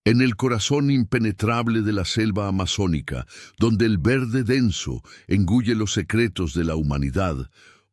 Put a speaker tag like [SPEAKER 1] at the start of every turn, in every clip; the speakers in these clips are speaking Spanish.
[SPEAKER 1] En el corazón impenetrable de la selva amazónica, donde el verde denso engulle los secretos de la humanidad,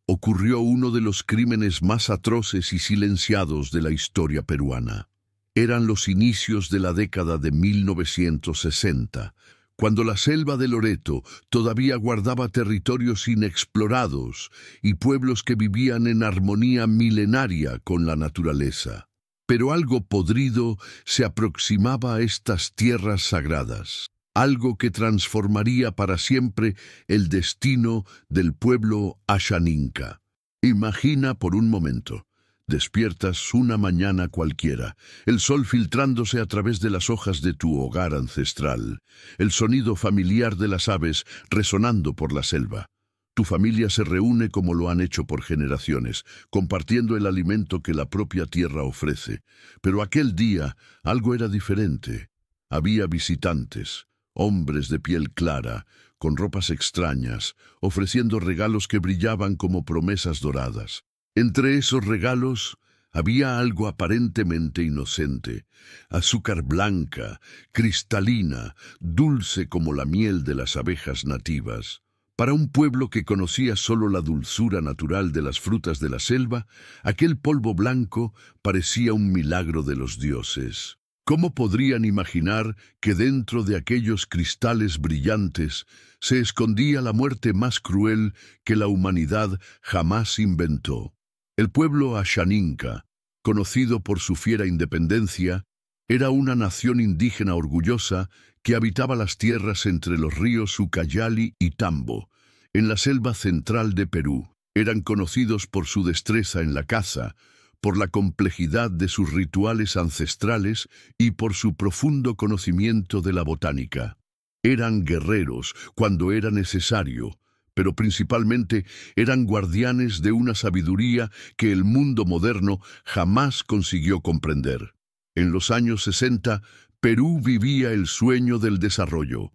[SPEAKER 1] ocurrió uno de los crímenes más atroces y silenciados de la historia peruana. Eran los inicios de la década de 1960, cuando la selva de Loreto todavía guardaba territorios inexplorados y pueblos que vivían en armonía milenaria con la naturaleza. Pero algo podrido se aproximaba a estas tierras sagradas, algo que transformaría para siempre el destino del pueblo Ashaninka. Imagina por un momento, despiertas una mañana cualquiera, el sol filtrándose a través de las hojas de tu hogar ancestral, el sonido familiar de las aves resonando por la selva. Tu familia se reúne como lo han hecho por generaciones, compartiendo el alimento que la propia tierra ofrece. Pero aquel día algo era diferente. Había visitantes, hombres de piel clara, con ropas extrañas, ofreciendo regalos que brillaban como promesas doradas. Entre esos regalos había algo aparentemente inocente, azúcar blanca, cristalina, dulce como la miel de las abejas nativas. Para un pueblo que conocía solo la dulzura natural de las frutas de la selva, aquel polvo blanco parecía un milagro de los dioses. ¿Cómo podrían imaginar que dentro de aquellos cristales brillantes se escondía la muerte más cruel que la humanidad jamás inventó? El pueblo Ashaninka, conocido por su fiera independencia, era una nación indígena orgullosa que habitaba las tierras entre los ríos Ucayali y Tambo, en la selva central de Perú. Eran conocidos por su destreza en la caza, por la complejidad de sus rituales ancestrales y por su profundo conocimiento de la botánica. Eran guerreros cuando era necesario, pero principalmente eran guardianes de una sabiduría que el mundo moderno jamás consiguió comprender. En los años 60, Perú vivía el sueño del desarrollo.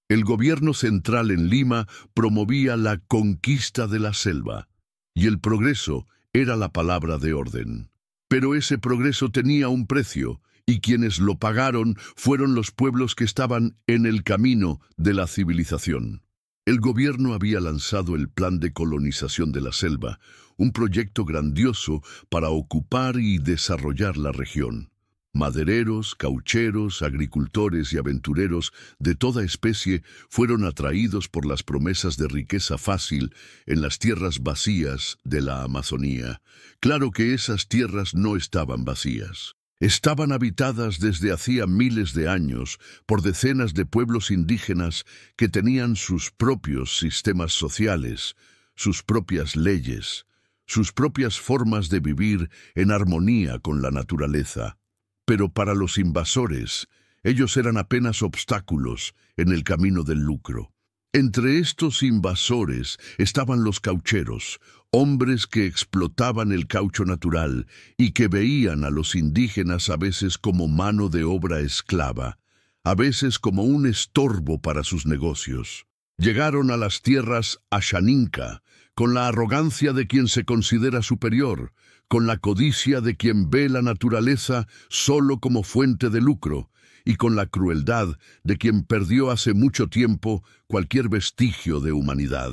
[SPEAKER 1] El gobierno central en Lima promovía la conquista de la selva, y el progreso era la palabra de orden. Pero ese progreso tenía un precio, y quienes lo pagaron fueron los pueblos que estaban en el camino de la civilización. El gobierno había lanzado el Plan de Colonización de la Selva, un proyecto grandioso para ocupar y desarrollar la región. Madereros, caucheros, agricultores y aventureros de toda especie fueron atraídos por las promesas de riqueza fácil en las tierras vacías de la Amazonía. Claro que esas tierras no estaban vacías. Estaban habitadas desde hacía miles de años por decenas de pueblos indígenas que tenían sus propios sistemas sociales, sus propias leyes, sus propias formas de vivir en armonía con la naturaleza. Pero para los invasores, ellos eran apenas obstáculos en el camino del lucro. Entre estos invasores estaban los caucheros, hombres que explotaban el caucho natural y que veían a los indígenas a veces como mano de obra esclava, a veces como un estorbo para sus negocios. Llegaron a las tierras Ashaninka con la arrogancia de quien se considera superior, con la codicia de quien ve la naturaleza solo como fuente de lucro, y con la crueldad de quien perdió hace mucho tiempo cualquier vestigio de humanidad.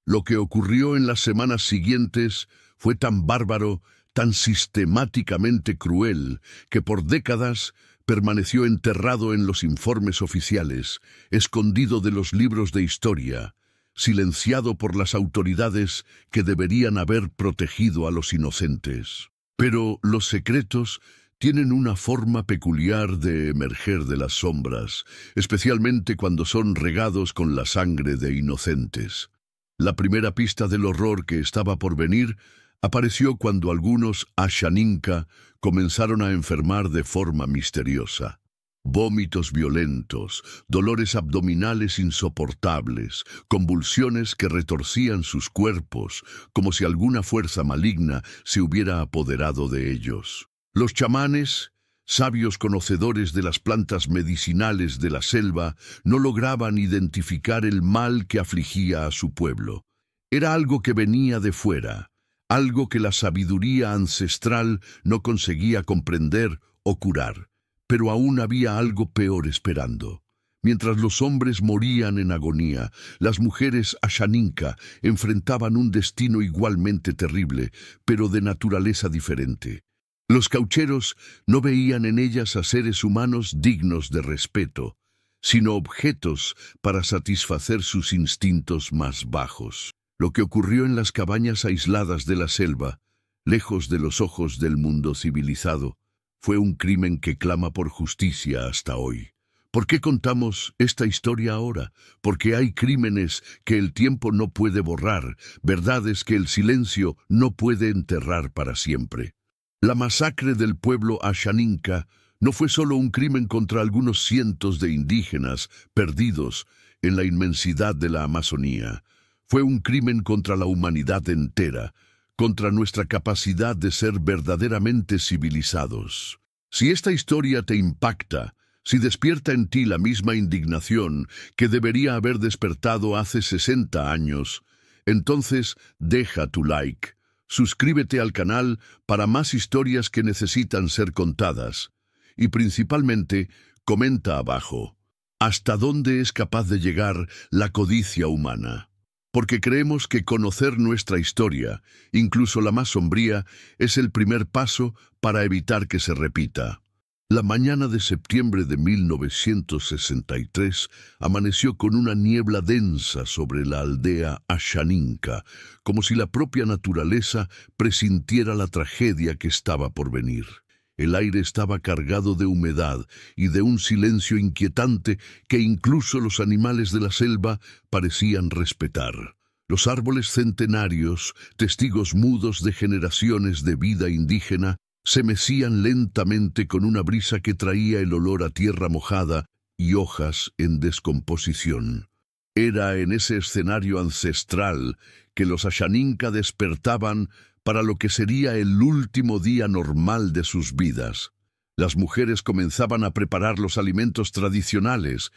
[SPEAKER 1] Lo que ocurrió en las semanas siguientes fue tan bárbaro, tan sistemáticamente cruel, que por décadas permaneció enterrado en los informes oficiales, escondido de los libros de historia, silenciado por las autoridades que deberían haber protegido a los inocentes. Pero los secretos tienen una forma peculiar de emerger de las sombras, especialmente cuando son regados con la sangre de inocentes. La primera pista del horror que estaba por venir apareció cuando algunos Ashaninka comenzaron a enfermar de forma misteriosa. Vómitos violentos, dolores abdominales insoportables, convulsiones que retorcían sus cuerpos, como si alguna fuerza maligna se hubiera apoderado de ellos. Los chamanes, sabios conocedores de las plantas medicinales de la selva, no lograban identificar el mal que afligía a su pueblo. Era algo que venía de fuera, algo que la sabiduría ancestral no conseguía comprender o curar. Pero aún había algo peor esperando. Mientras los hombres morían en agonía, las mujeres Ashaninka enfrentaban un destino igualmente terrible, pero de naturaleza diferente. Los caucheros no veían en ellas a seres humanos dignos de respeto, sino objetos para satisfacer sus instintos más bajos. Lo que ocurrió en las cabañas aisladas de la selva, lejos de los ojos del mundo civilizado, fue un crimen que clama por justicia hasta hoy. ¿Por qué contamos esta historia ahora? Porque hay crímenes que el tiempo no puede borrar, verdades que el silencio no puede enterrar para siempre. La masacre del pueblo Ashaninka no fue solo un crimen contra algunos cientos de indígenas perdidos en la inmensidad de la Amazonía. Fue un crimen contra la humanidad entera, contra nuestra capacidad de ser verdaderamente civilizados. Si esta historia te impacta, si despierta en ti la misma indignación que debería haber despertado hace 60 años, entonces deja tu like, suscríbete al canal para más historias que necesitan ser contadas y principalmente comenta abajo, ¿hasta dónde es capaz de llegar la codicia humana? Porque creemos que conocer nuestra historia, incluso la más sombría, es el primer paso para evitar que se repita. La mañana de septiembre de 1963 amaneció con una niebla densa sobre la aldea Ashaninka, como si la propia naturaleza presintiera la tragedia que estaba por venir. El aire estaba cargado de humedad y de un silencio inquietante que incluso los animales de la selva parecían respetar. Los árboles centenarios, testigos mudos de generaciones de vida indígena, se mecían lentamente con una brisa que traía el olor a tierra mojada y hojas en descomposición. Era en ese escenario ancestral que los Ashaninka despertaban para lo que sería el último día normal de sus vidas. Las mujeres comenzaban a preparar los alimentos tradicionales,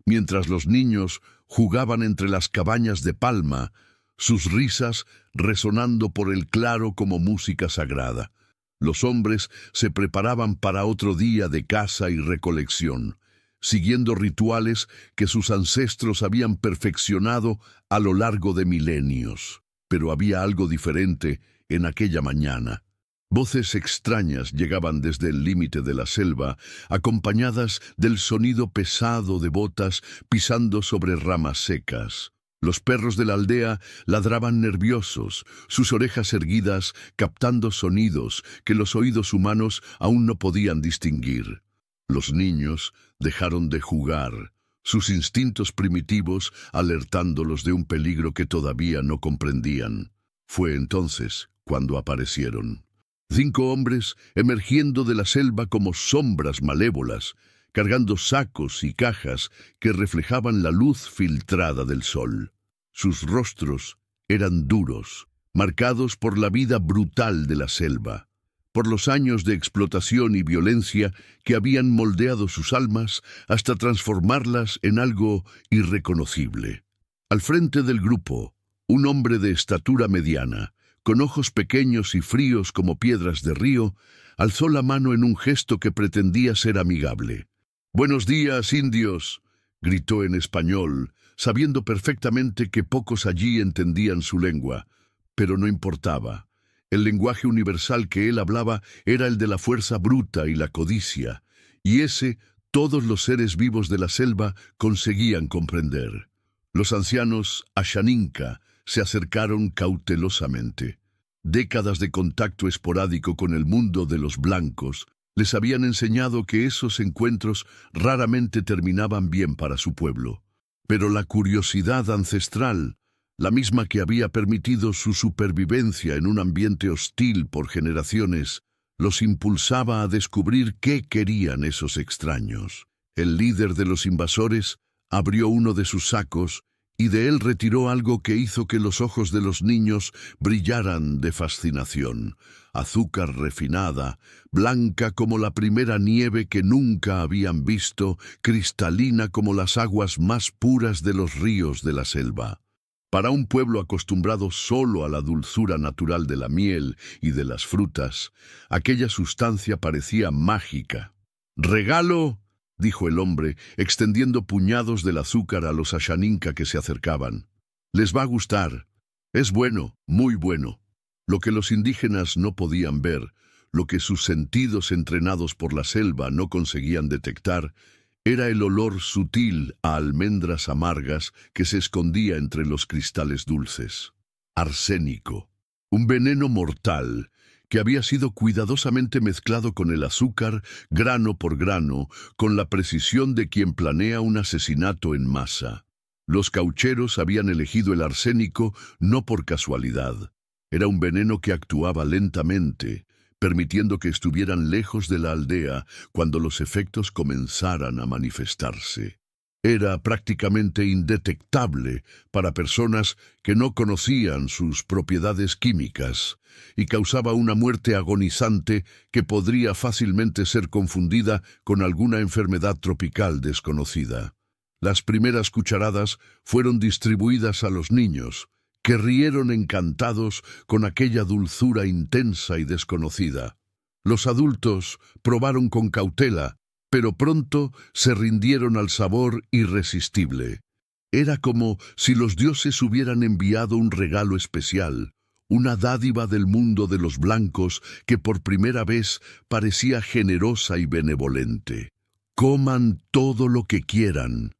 [SPEAKER 1] mientras los niños jugaban entre las cabañas de palma, sus risas resonando por el claro como música sagrada. Los hombres se preparaban para otro día de caza y recolección, siguiendo rituales que sus ancestros habían perfeccionado a lo largo de milenios. Pero había algo diferente en aquella mañana. Voces extrañas llegaban desde el límite de la selva, acompañadas del sonido pesado de botas pisando sobre ramas secas. Los perros de la aldea ladraban nerviosos, sus orejas erguidas captando sonidos que los oídos humanos aún no podían distinguir. Los niños dejaron de jugar, sus instintos primitivos alertándolos de un peligro que todavía no comprendían. Fue entonces cuando aparecieron. 5 hombres emergiendo de la selva como sombras malévolas, cargando sacos y cajas que reflejaban la luz filtrada del sol. Sus rostros eran duros, marcados por la vida brutal de la selva, por los años de explotación y violencia que habían moldeado sus almas hasta transformarlas en algo irreconocible. Al frente del grupo, un hombre de estatura mediana, con ojos pequeños y fríos como piedras de río, alzó la mano en un gesto que pretendía ser amigable. «Buenos días, indios», gritó en español, sabiendo perfectamente que pocos allí entendían su lengua, pero no importaba. El lenguaje universal que él hablaba era el de la fuerza bruta y la codicia, y ese todos los seres vivos de la selva conseguían comprender. Los ancianos Ashaninka se acercaron cautelosamente. Décadas de contacto esporádico con el mundo de los blancos les habían enseñado que esos encuentros raramente terminaban bien para su pueblo. Pero la curiosidad ancestral, la misma que había permitido su supervivencia en un ambiente hostil por generaciones, los impulsaba a descubrir qué querían esos extraños. El líder de los invasores abrió uno de sus sacos y de él retiró algo que hizo que los ojos de los niños brillaran de fascinación. Azúcar refinada, blanca como la primera nieve que nunca habían visto, cristalina como las aguas más puras de los ríos de la selva. Para un pueblo acostumbrado solo a la dulzura natural de la miel y de las frutas, aquella sustancia parecía mágica. «Regalo», dijo el hombre, extendiendo puñados del azúcar a los Ashaninka que se acercaban. «Les va a gustar. Es bueno, muy bueno». Lo que los indígenas no podían ver, lo que sus sentidos entrenados por la selva no conseguían detectar, era el olor sutil a almendras amargas que se escondía entre los cristales dulces. Arsénico, un veneno mortal que había sido cuidadosamente mezclado con el azúcar, grano por grano, con la precisión de quien planea un asesinato en masa. Los caucheros habían elegido el arsénico no por casualidad. Era un veneno que actuaba lentamente, permitiendo que estuvieran lejos de la aldea cuando los efectos comenzaran a manifestarse. Era prácticamente indetectable para personas que no conocían sus propiedades químicas y causaba una muerte agonizante que podría fácilmente ser confundida con alguna enfermedad tropical desconocida. Las primeras cucharadas fueron distribuidas a los niños, que rieron encantados con aquella dulzura intensa y desconocida. Los adultos probaron con cautela, pero pronto se rindieron al sabor irresistible. Era como si los dioses hubieran enviado un regalo especial, una dádiva del mundo de los blancos que por primera vez parecía generosa y benevolente. «Coman todo lo que quieran»,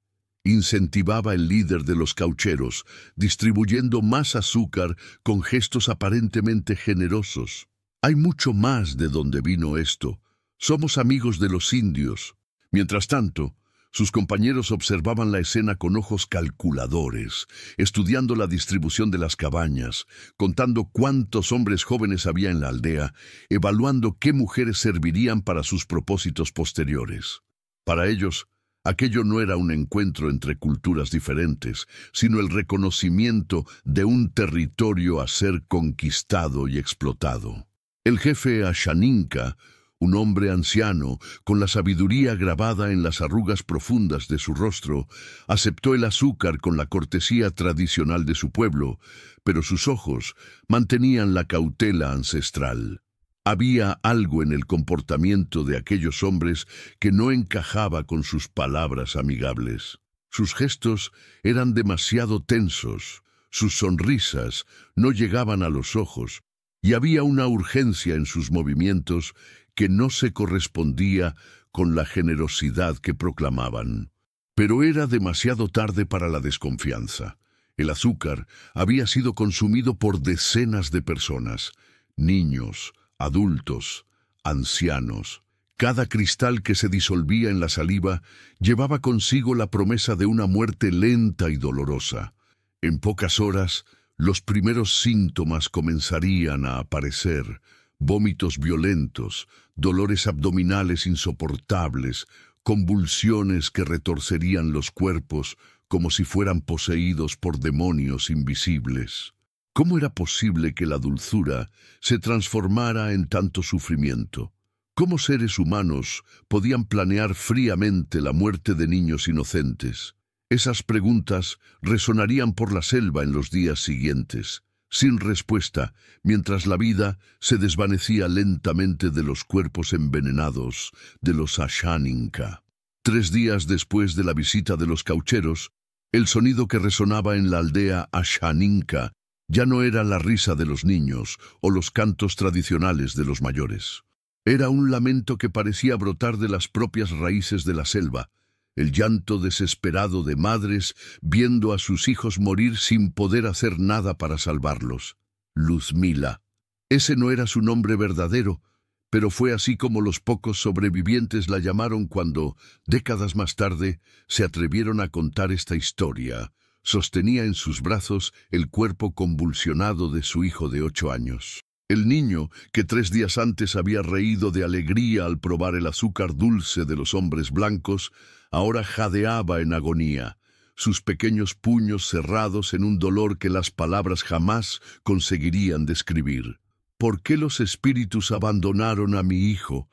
[SPEAKER 1] incentivaba el líder de los caucheros, distribuyendo más azúcar con gestos aparentemente generosos. «Hay mucho más de donde vino esto. Somos amigos de los indios». Mientras tanto, sus compañeros observaban la escena con ojos calculadores, estudiando la distribución de las cabañas, contando cuántos hombres jóvenes había en la aldea, evaluando qué mujeres servirían para sus propósitos posteriores. Para ellos, aquello no era un encuentro entre culturas diferentes, sino el reconocimiento de un territorio a ser conquistado y explotado. El jefe Ashaninka, un hombre anciano, con la sabiduría grabada en las arrugas profundas de su rostro, aceptó el azúcar con la cortesía tradicional de su pueblo, pero sus ojos mantenían la cautela ancestral. Había algo en el comportamiento de aquellos hombres que no encajaba con sus palabras amigables. Sus gestos eran demasiado tensos, sus sonrisas no llegaban a los ojos, y había una urgencia en sus movimientos que no se correspondía con la generosidad que proclamaban. Pero era demasiado tarde para la desconfianza. El azúcar había sido consumido por decenas de personas, niños, adultos, ancianos. Cada cristal que se disolvía en la saliva llevaba consigo la promesa de una muerte lenta y dolorosa. En pocas horas, los primeros síntomas comenzarían a aparecer: vómitos violentos, dolores abdominales insoportables, convulsiones que retorcerían los cuerpos como si fueran poseídos por demonios invisibles. ¿Cómo era posible que la dulzura se transformara en tanto sufrimiento? ¿Cómo seres humanos podían planear fríamente la muerte de niños inocentes? Esas preguntas resonarían por la selva en los días siguientes, sin respuesta, mientras la vida se desvanecía lentamente de los cuerpos envenenados de los Ashaninka. 3 días después de la visita de los caucheros, el sonido que resonaba en la aldea Ashaninka ya no era la risa de los niños o los cantos tradicionales de los mayores. Era un lamento que parecía brotar de las propias raíces de la selva, el llanto desesperado de madres viendo a sus hijos morir sin poder hacer nada para salvarlos. Luzmila. Ese no era su nombre verdadero, pero fue así como los pocos sobrevivientes la llamaron cuando, décadas más tarde, se atrevieron a contar esta historia. Sostenía en sus brazos el cuerpo convulsionado de su hijo de 8 años. El niño, que 3 días antes había reído de alegría al probar el azúcar dulce de los hombres blancos, ahora jadeaba en agonía, sus pequeños puños cerrados en un dolor que las palabras jamás conseguirían describir. «¿Por qué los espíritus abandonaron a mi hijo?»,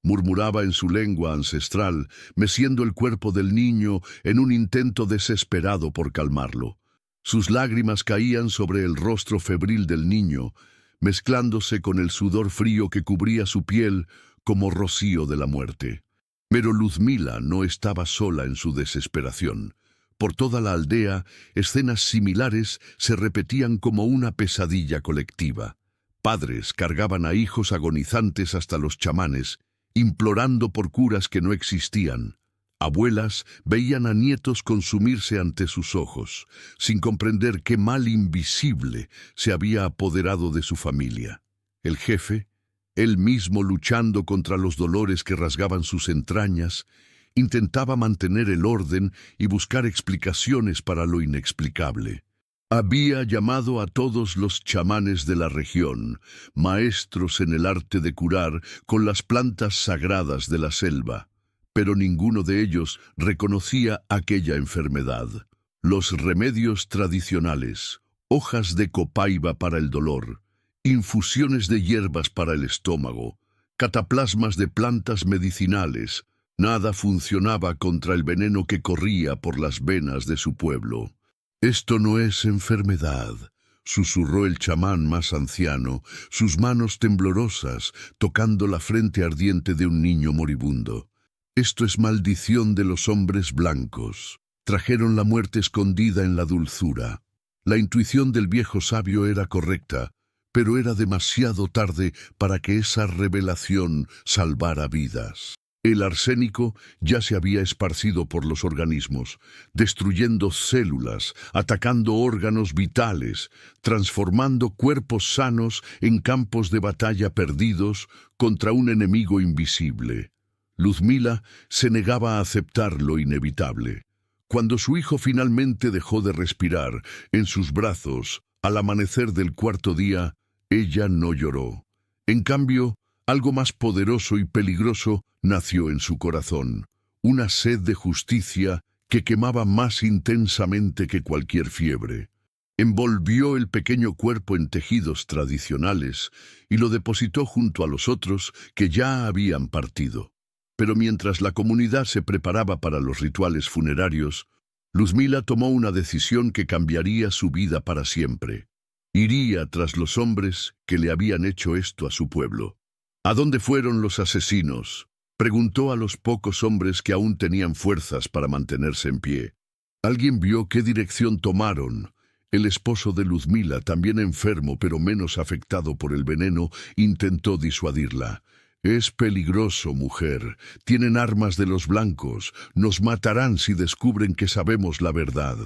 [SPEAKER 1] murmuraba en su lengua ancestral, meciendo el cuerpo del niño en un intento desesperado por calmarlo. Sus lágrimas caían sobre el rostro febril del niño, mezclándose con el sudor frío que cubría su piel como rocío de la muerte. Pero Luzmila no estaba sola en su desesperación. Por toda la aldea, escenas similares se repetían como una pesadilla colectiva. Padres cargaban a hijos agonizantes hasta los chamanes, implorando por curas que no existían. Abuelas veían a nietos consumirse ante sus ojos, sin comprender qué mal invisible se había apoderado de su familia. El jefe, él mismo luchando contra los dolores que rasgaban sus entrañas, intentaba mantener el orden y buscar explicaciones para lo inexplicable. Había llamado a todos los chamanes de la región, maestros en el arte de curar con las plantas sagradas de la selva, pero ninguno de ellos reconocía aquella enfermedad. Los remedios tradicionales, hojas de copaiba para el dolor, infusiones de hierbas para el estómago, cataplasmas de plantas medicinales, nada funcionaba contra el veneno que corría por las venas de su pueblo. «Esto no es enfermedad», susurró el chamán más anciano, sus manos temblorosas, tocando la frente ardiente de un niño moribundo. «Esto es maldición de los hombres blancos. Trajeron la muerte escondida en la dulzura». La intuición del viejo sabio era correcta, pero era demasiado tarde para que esa revelación salvara vidas. El arsénico ya se había esparcido por los organismos, destruyendo células, atacando órganos vitales, transformando cuerpos sanos en campos de batalla perdidos contra un enemigo invisible. Luzmila se negaba a aceptar lo inevitable. Cuando su hijo finalmente dejó de respirar en sus brazos, al amanecer del cuarto día, ella no lloró. En cambio, algo más poderoso y peligroso nació en su corazón, una sed de justicia que quemaba más intensamente que cualquier fiebre. Envolvió el pequeño cuerpo en tejidos tradicionales y lo depositó junto a los otros que ya habían partido. Pero mientras la comunidad se preparaba para los rituales funerarios, Luzmila tomó una decisión que cambiaría su vida para siempre. Iría tras los hombres que le habían hecho esto a su pueblo. ¿A dónde fueron los asesinos?, preguntó a los pocos hombres que aún tenían fuerzas para mantenerse en pie. Alguien vio qué dirección tomaron. El esposo de Luzmila, también enfermo pero menos afectado por el veneno, intentó disuadirla. «Es peligroso, mujer. Tienen armas de los blancos. Nos matarán si descubren que sabemos la verdad».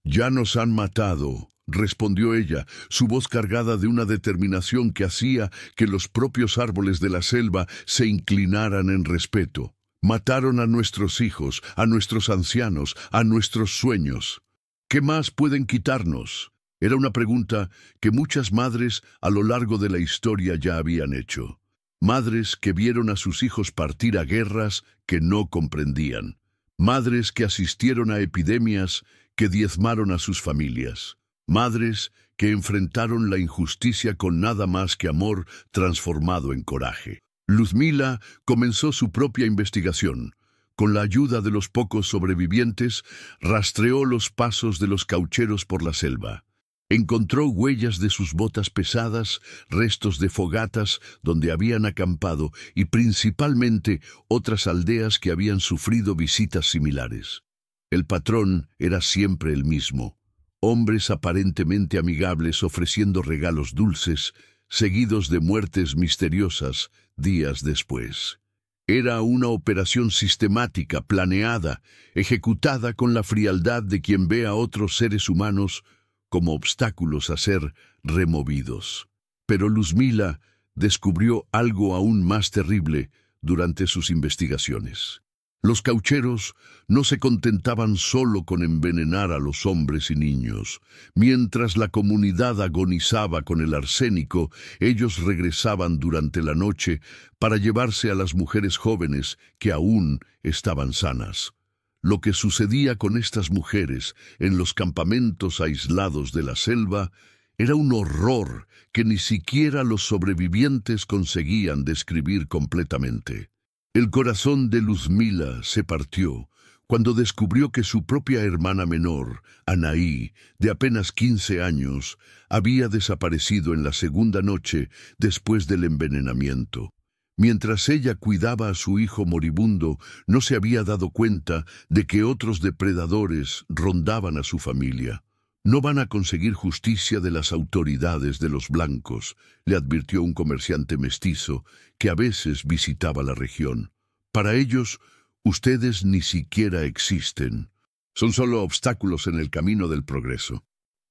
[SPEAKER 1] «Ya nos han matado», respondió ella, su voz cargada de una determinación que hacía que los propios árboles de la selva se inclinaran en respeto. «Mataron a nuestros hijos, a nuestros ancianos, a nuestros sueños. ¿Qué más pueden quitarnos?». Era una pregunta que muchas madres a lo largo de la historia ya habían hecho. Madres que vieron a sus hijos partir a guerras que no comprendían. Madres que asistieron a epidemias que diezmaron a sus familias. Madres que enfrentaron la injusticia con nada más que amor transformado en coraje. Luzmila comenzó su propia investigación. Con la ayuda de los pocos sobrevivientes, rastreó los pasos de los caucheros por la selva. Encontró huellas de sus botas pesadas, restos de fogatas donde habían acampado y principalmente otras aldeas que habían sufrido visitas similares. El patrón era siempre el mismo. Hombres aparentemente amigables ofreciendo regalos dulces, seguidos de muertes misteriosas días después. Era una operación sistemática, planeada, ejecutada con la frialdad de quien ve a otros seres humanos como obstáculos a ser removidos. Pero Luzmila descubrió algo aún más terrible durante sus investigaciones. Los caucheros no se contentaban solo con envenenar a los hombres y niños. Mientras la comunidad agonizaba con el arsénico, ellos regresaban durante la noche para llevarse a las mujeres jóvenes que aún estaban sanas. Lo que sucedía con estas mujeres en los campamentos aislados de la selva era un horror que ni siquiera los sobrevivientes conseguían describir completamente. El corazón de Luzmila se partió cuando descubrió que su propia hermana menor, Anaí, de apenas 15 años, había desaparecido en la segunda noche después del envenenamiento. Mientras ella cuidaba a su hijo moribundo, no se había dado cuenta de que otros depredadores rondaban a su familia. «No van a conseguir justicia de las autoridades de los blancos», le advirtió un comerciante mestizo que a veces visitaba la región. «Para ellos, ustedes ni siquiera existen. Son solo obstáculos en el camino del progreso».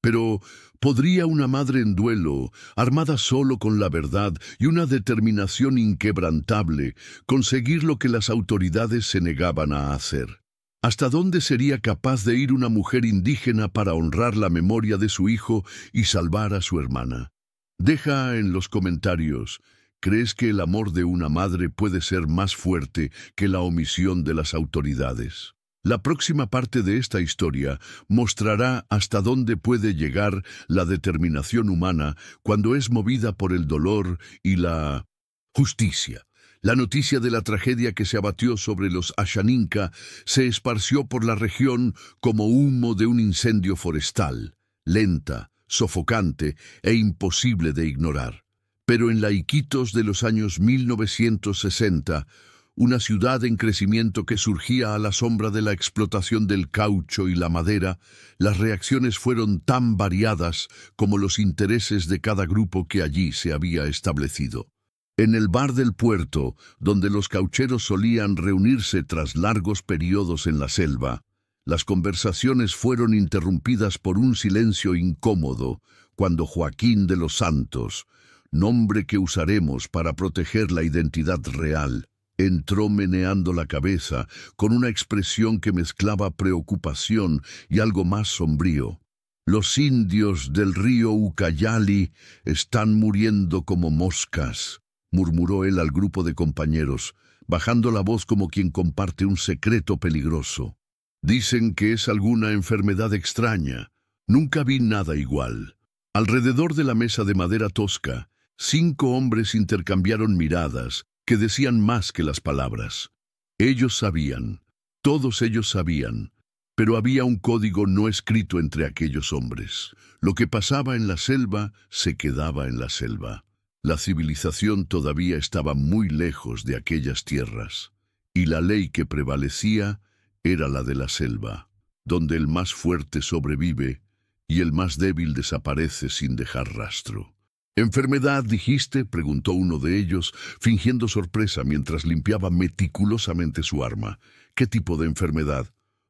[SPEAKER 1] Pero ¿podría una madre en duelo, armada solo con la verdad y una determinación inquebrantable, conseguir lo que las autoridades se negaban a hacer? ¿Hasta dónde sería capaz de ir una mujer indígena para honrar la memoria de su hijo y salvar a su hermana? Deja en los comentarios, ¿crees que el amor de una madre puede ser más fuerte que la omisión de las autoridades? La próxima parte de esta historia mostrará hasta dónde puede llegar la determinación humana cuando es movida por el dolor y la justicia. La noticia de la tragedia que se abatió sobre los Ashaninka se esparció por la región como humo de un incendio forestal, lenta, sofocante e imposible de ignorar. Pero en la Iquitos de los años 1960, una ciudad en crecimiento que surgía a la sombra de la explotación del caucho y la madera, las reacciones fueron tan variadas como los intereses de cada grupo que allí se había establecido. En el bar del puerto, donde los caucheros solían reunirse tras largos periodos en la selva, las conversaciones fueron interrumpidas por un silencio incómodo cuando Joaquín de los Santos, nombre que usaremos para proteger la identidad real, entró meneando la cabeza con una expresión que mezclaba preocupación y algo más sombrío. «Los indios del río Ucayali están muriendo como moscas», murmuró él al grupo de compañeros, bajando la voz como quien comparte un secreto peligroso. «Dicen que es alguna enfermedad extraña. Nunca vi nada igual». Alrededor de la mesa de madera tosca, 5 hombres intercambiaron miradas que decían más que las palabras. Ellos sabían, todos ellos sabían, pero había un código no escrito entre aquellos hombres. Lo que pasaba en la selva se quedaba en la selva. La civilización todavía estaba muy lejos de aquellas tierras, y la ley que prevalecía era la de la selva, donde el más fuerte sobrevive y el más débil desaparece sin dejar rastro. «¿Enfermedad, dijiste?», preguntó uno de ellos, fingiendo sorpresa mientras limpiaba meticulosamente su arma. «¿Qué tipo de enfermedad?»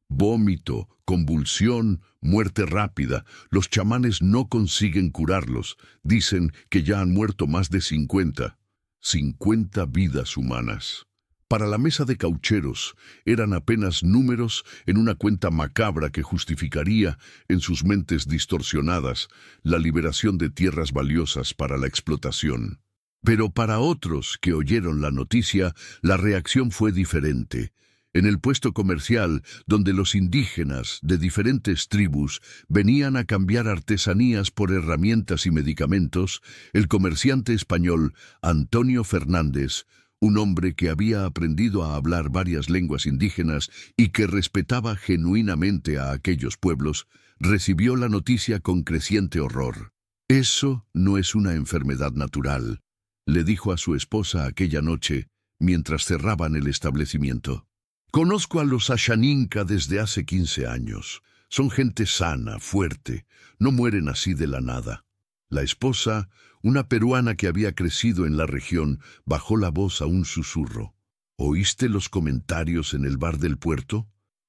[SPEAKER 1] «Vómito, convulsión, muerte rápida. Los chamanes no consiguen curarlos. Dicen que ya han muerto más de 50. 50 vidas humanas». Para la mesa de caucheros eran apenas números en una cuenta macabra que justificaría, en sus mentes distorsionadas, la liberación de tierras valiosas para la explotación. Pero para otros que oyeron la noticia, la reacción fue diferente. En el puesto comercial, donde los indígenas de diferentes tribus venían a cambiar artesanías por herramientas y medicamentos, el comerciante español Antonio Fernández, un hombre que había aprendido a hablar varias lenguas indígenas y que respetaba genuinamente a aquellos pueblos, recibió la noticia con creciente horror. «Eso no es una enfermedad natural», le dijo a su esposa aquella noche mientras cerraban el establecimiento. «Conozco a los Ashaninka desde hace 15 años. Son gente sana, fuerte, no mueren así de la nada». La esposa, una peruana que había crecido en la región, bajó la voz a un susurro. «¿Oíste los comentarios en el bar del puerto?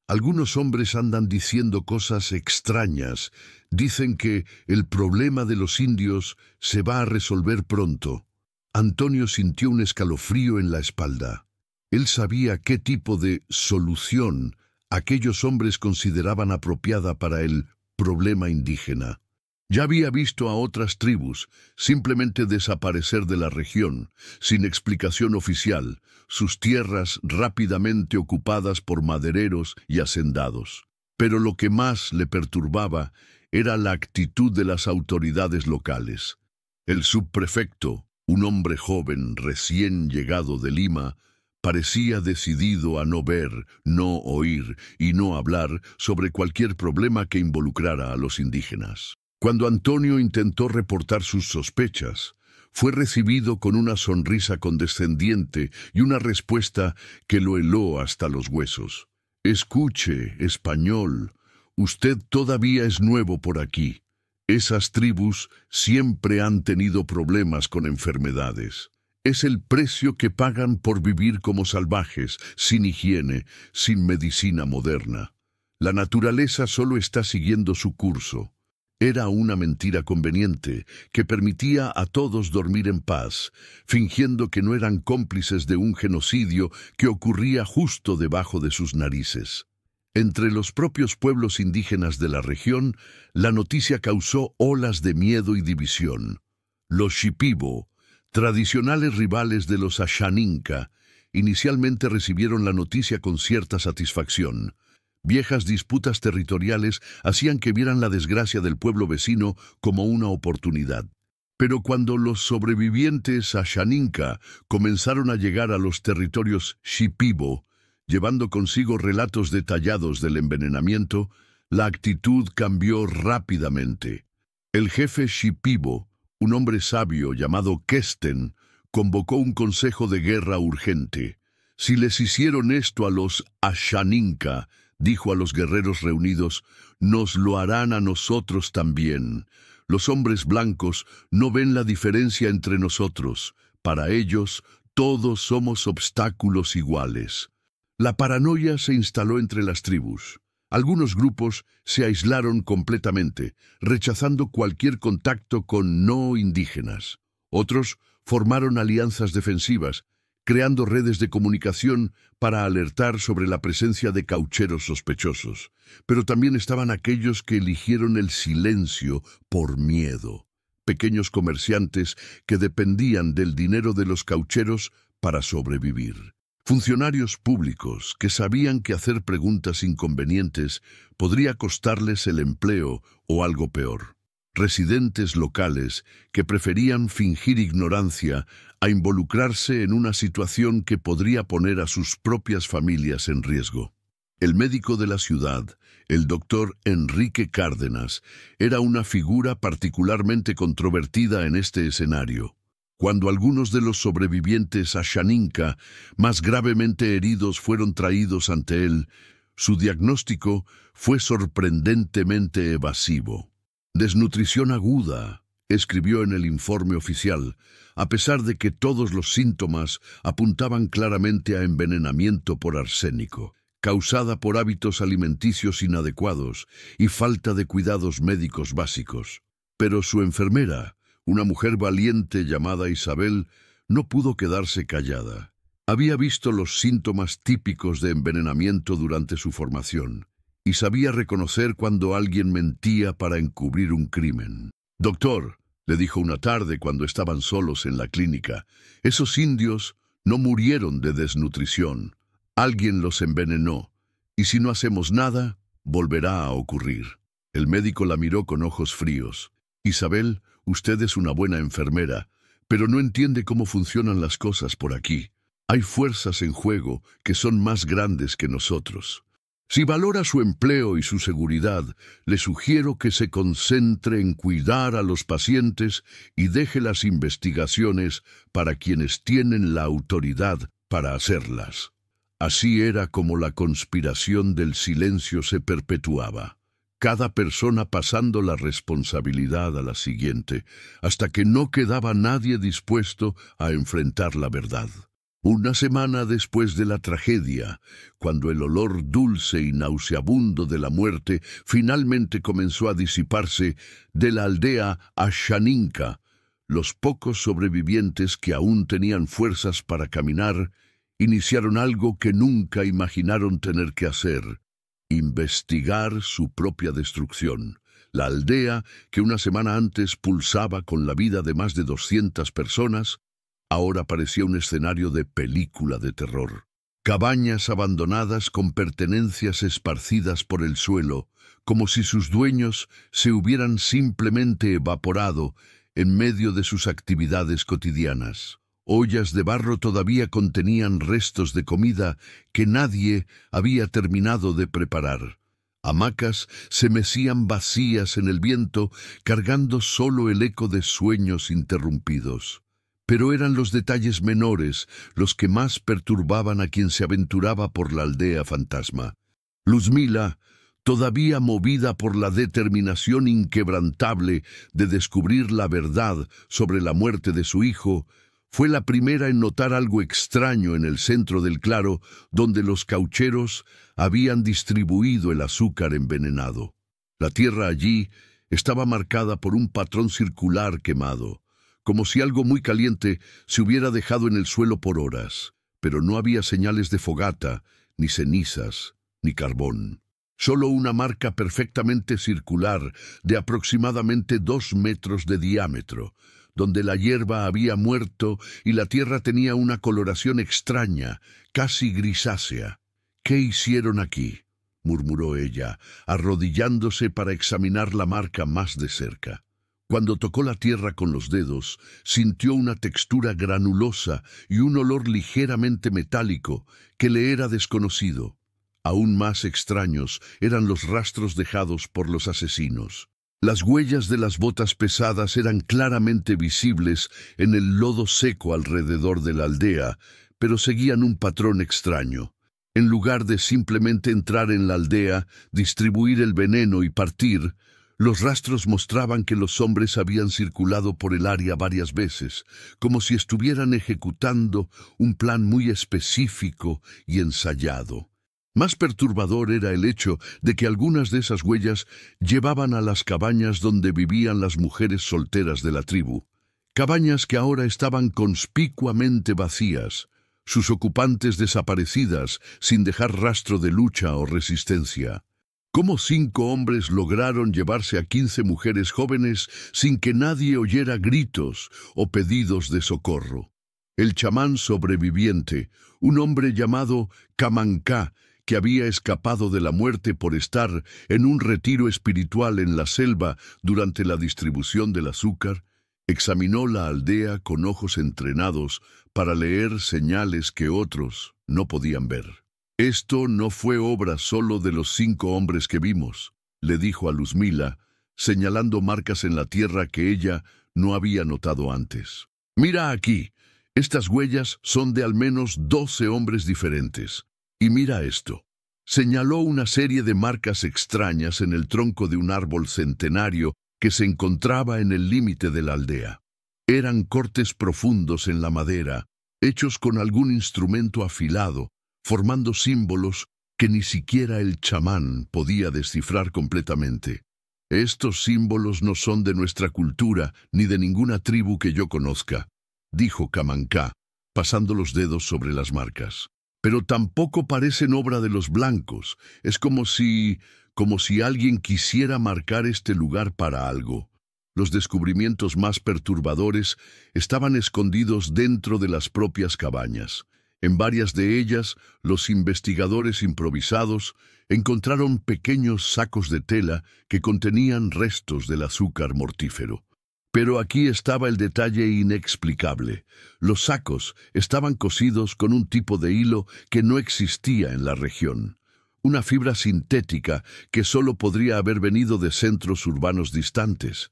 [SPEAKER 1] Algunos hombres andan diciendo cosas extrañas. Dicen que el problema de los indios se va a resolver pronto». Antonio sintió un escalofrío en la espalda. Él sabía qué tipo de solución aquellos hombres consideraban apropiada para el problema indígena. Ya había visto a otras tribus simplemente desaparecer de la región, sin explicación oficial, sus tierras rápidamente ocupadas por madereros y hacendados. Pero lo que más le perturbaba era la actitud de las autoridades locales. El subprefecto, un hombre joven recién llegado de Lima, parecía decidido a no ver, no oír y no hablar sobre cualquier problema que involucrara a los indígenas. Cuando Antonio intentó reportar sus sospechas, fue recibido con una sonrisa condescendiente y una respuesta que lo heló hasta los huesos. «Escuche, español, usted todavía es nuevo por aquí. Esas tribus siempre han tenido problemas con enfermedades. Es el precio que pagan por vivir como salvajes, sin higiene, sin medicina moderna. La naturaleza solo está siguiendo su curso». Era una mentira conveniente que permitía a todos dormir en paz, fingiendo que no eran cómplices de un genocidio que ocurría justo debajo de sus narices. Entre los propios pueblos indígenas de la región, la noticia causó olas de miedo y división. Los Shipibo, tradicionales rivales de los Ashaninka, inicialmente recibieron la noticia con cierta satisfacción. Viejas disputas territoriales hacían que vieran la desgracia del pueblo vecino como una oportunidad. Pero cuando los sobrevivientes Ashaninka comenzaron a llegar a los territorios Shipibo, llevando consigo relatos detallados del envenenamiento, la actitud cambió rápidamente. El jefe Shipibo, un hombre sabio llamado Kesten, convocó un consejo de guerra urgente. «Si les hicieron esto a los Ashaninka», dijo a los guerreros reunidos, «nos lo harán a nosotros también. Los hombres blancos no ven la diferencia entre nosotros. Para ellos, todos somos obstáculos iguales». La paranoia se instaló entre las tribus. Algunos grupos se aislaron completamente, rechazando cualquier contacto con no indígenas. Otros formaron alianzas defensivas, creando redes de comunicación para alertar sobre la presencia de caucheros sospechosos. Pero también estaban aquellos que eligieron el silencio por miedo. Pequeños comerciantes que dependían del dinero de los caucheros para sobrevivir. Funcionarios públicos que sabían que hacer preguntas inconvenientes podría costarles el empleo o algo peor. Residentes locales que preferían fingir ignorancia a involucrarse en una situación que podría poner a sus propias familias en riesgo. El médico de la ciudad, el doctor Enrique Cárdenas, era una figura particularmente controvertida en este escenario. Cuando algunos de los sobrevivientes Ashaninka más gravemente heridos fueron traídos ante él, su diagnóstico fue sorprendentemente evasivo. «Desnutrición aguda», escribió en el informe oficial, a pesar de que todos los síntomas apuntaban claramente a envenenamiento por arsénico, causada por hábitos alimenticios inadecuados y falta de cuidados médicos básicos. Pero su enfermera, una mujer valiente llamada Isabel, no pudo quedarse callada. Había visto los síntomas típicos de envenenamiento durante su formación y sabía reconocer cuando alguien mentía para encubrir un crimen. «Doctor», le dijo una tarde cuando estaban solos en la clínica, «esos indios no murieron de desnutrición. Alguien los envenenó, y si no hacemos nada, volverá a ocurrir». El médico la miró con ojos fríos. «Isabel, usted es una buena enfermera, pero no entiende cómo funcionan las cosas por aquí. Hay fuerzas en juego que son más grandes que nosotros. Si valora su empleo y su seguridad, le sugiero que se concentre en cuidar a los pacientes y deje las investigaciones para quienes tienen la autoridad para hacerlas». Así era como la conspiración del silencio se perpetuaba, cada persona pasando la responsabilidad a la siguiente, hasta que no quedaba nadie dispuesto a enfrentar la verdad. Una semana después de la tragedia, cuando el olor dulce y nauseabundo de la muerte finalmente comenzó a disiparse de la aldea Ashaninka, los pocos sobrevivientes que aún tenían fuerzas para caminar iniciaron algo que nunca imaginaron tener que hacer: investigar su propia destrucción. La aldea, que una semana antes pulsaba con la vida de más de 200 personas, ahora parecía un escenario de película de terror. Cabañas abandonadas con pertenencias esparcidas por el suelo, como si sus dueños se hubieran simplemente evaporado en medio de sus actividades cotidianas. Ollas de barro todavía contenían restos de comida que nadie había terminado de preparar. Hamacas se mecían vacías en el viento, cargando solo el eco de sueños interrumpidos. Pero eran los detalles menores los que más perturbaban a quien se aventuraba por la aldea fantasma. Luzmila, todavía movida por la determinación inquebrantable de descubrir la verdad sobre la muerte de su hijo, fue la primera en notar algo extraño en el centro del claro, donde los caucheros habían distribuido el azúcar envenenado. La tierra allí estaba marcada por un patrón circular quemado, como si algo muy caliente se hubiera dejado en el suelo por horas, pero no había señales de fogata, ni cenizas, ni carbón. Solo una marca perfectamente circular de aproximadamente 2 metros de diámetro, donde la hierba había muerto y la tierra tenía una coloración extraña, casi grisácea. «¿Qué hicieron aquí?», murmuró ella, arrodillándose para examinar la marca más de cerca. Cuando tocó la tierra con los dedos, sintió una textura granulosa y un olor ligeramente metálico que le era desconocido. Aún más extraños eran los rastros dejados por los asesinos. Las huellas de las botas pesadas eran claramente visibles en el lodo seco alrededor de la aldea, pero seguían un patrón extraño. En lugar de simplemente entrar en la aldea, distribuir el veneno y partir, los rastros mostraban que los hombres habían circulado por el área varias veces, como si estuvieran ejecutando un plan muy específico y ensayado. Más perturbador era el hecho de que algunas de esas huellas llevaban a las cabañas donde vivían las mujeres solteras de la tribu. Cabañas que ahora estaban conspicuamente vacías, sus ocupantes desaparecidas sin dejar rastro de lucha o resistencia. ¿Cómo 5 hombres lograron llevarse a 15 mujeres jóvenes sin que nadie oyera gritos o pedidos de socorro? El chamán sobreviviente, un hombre llamado Camancá, que había escapado de la muerte por estar en un retiro espiritual en la selva durante la distribución del azúcar, examinó la aldea con ojos entrenados para leer señales que otros no podían ver. «Esto no fue obra solo de los 5 hombres que vimos», le dijo a Luzmila, señalando marcas en la tierra que ella no había notado antes. «Mira aquí, estas huellas son de al menos 12 hombres diferentes. Y mira esto». Señaló una serie de marcas extrañas en el tronco de un árbol centenario que se encontraba en el límite de la aldea. Eran cortes profundos en la madera, hechos con algún instrumento afilado, formando símbolos que ni siquiera el chamán podía descifrar completamente. «Estos símbolos no son de nuestra cultura ni de ninguna tribu que yo conozca», dijo Camancá, pasando los dedos sobre las marcas. «Pero tampoco parecen obra de los blancos. Es como si alguien quisiera marcar este lugar para algo». Los descubrimientos más perturbadores estaban escondidos dentro de las propias cabañas. En varias de ellas, los investigadores improvisados encontraron pequeños sacos de tela que contenían restos del azúcar mortífero. Pero aquí estaba el detalle inexplicable. Los sacos estaban cosidos con un tipo de hilo que no existía en la región. Una fibra sintética que solo podría haber venido de centros urbanos distantes.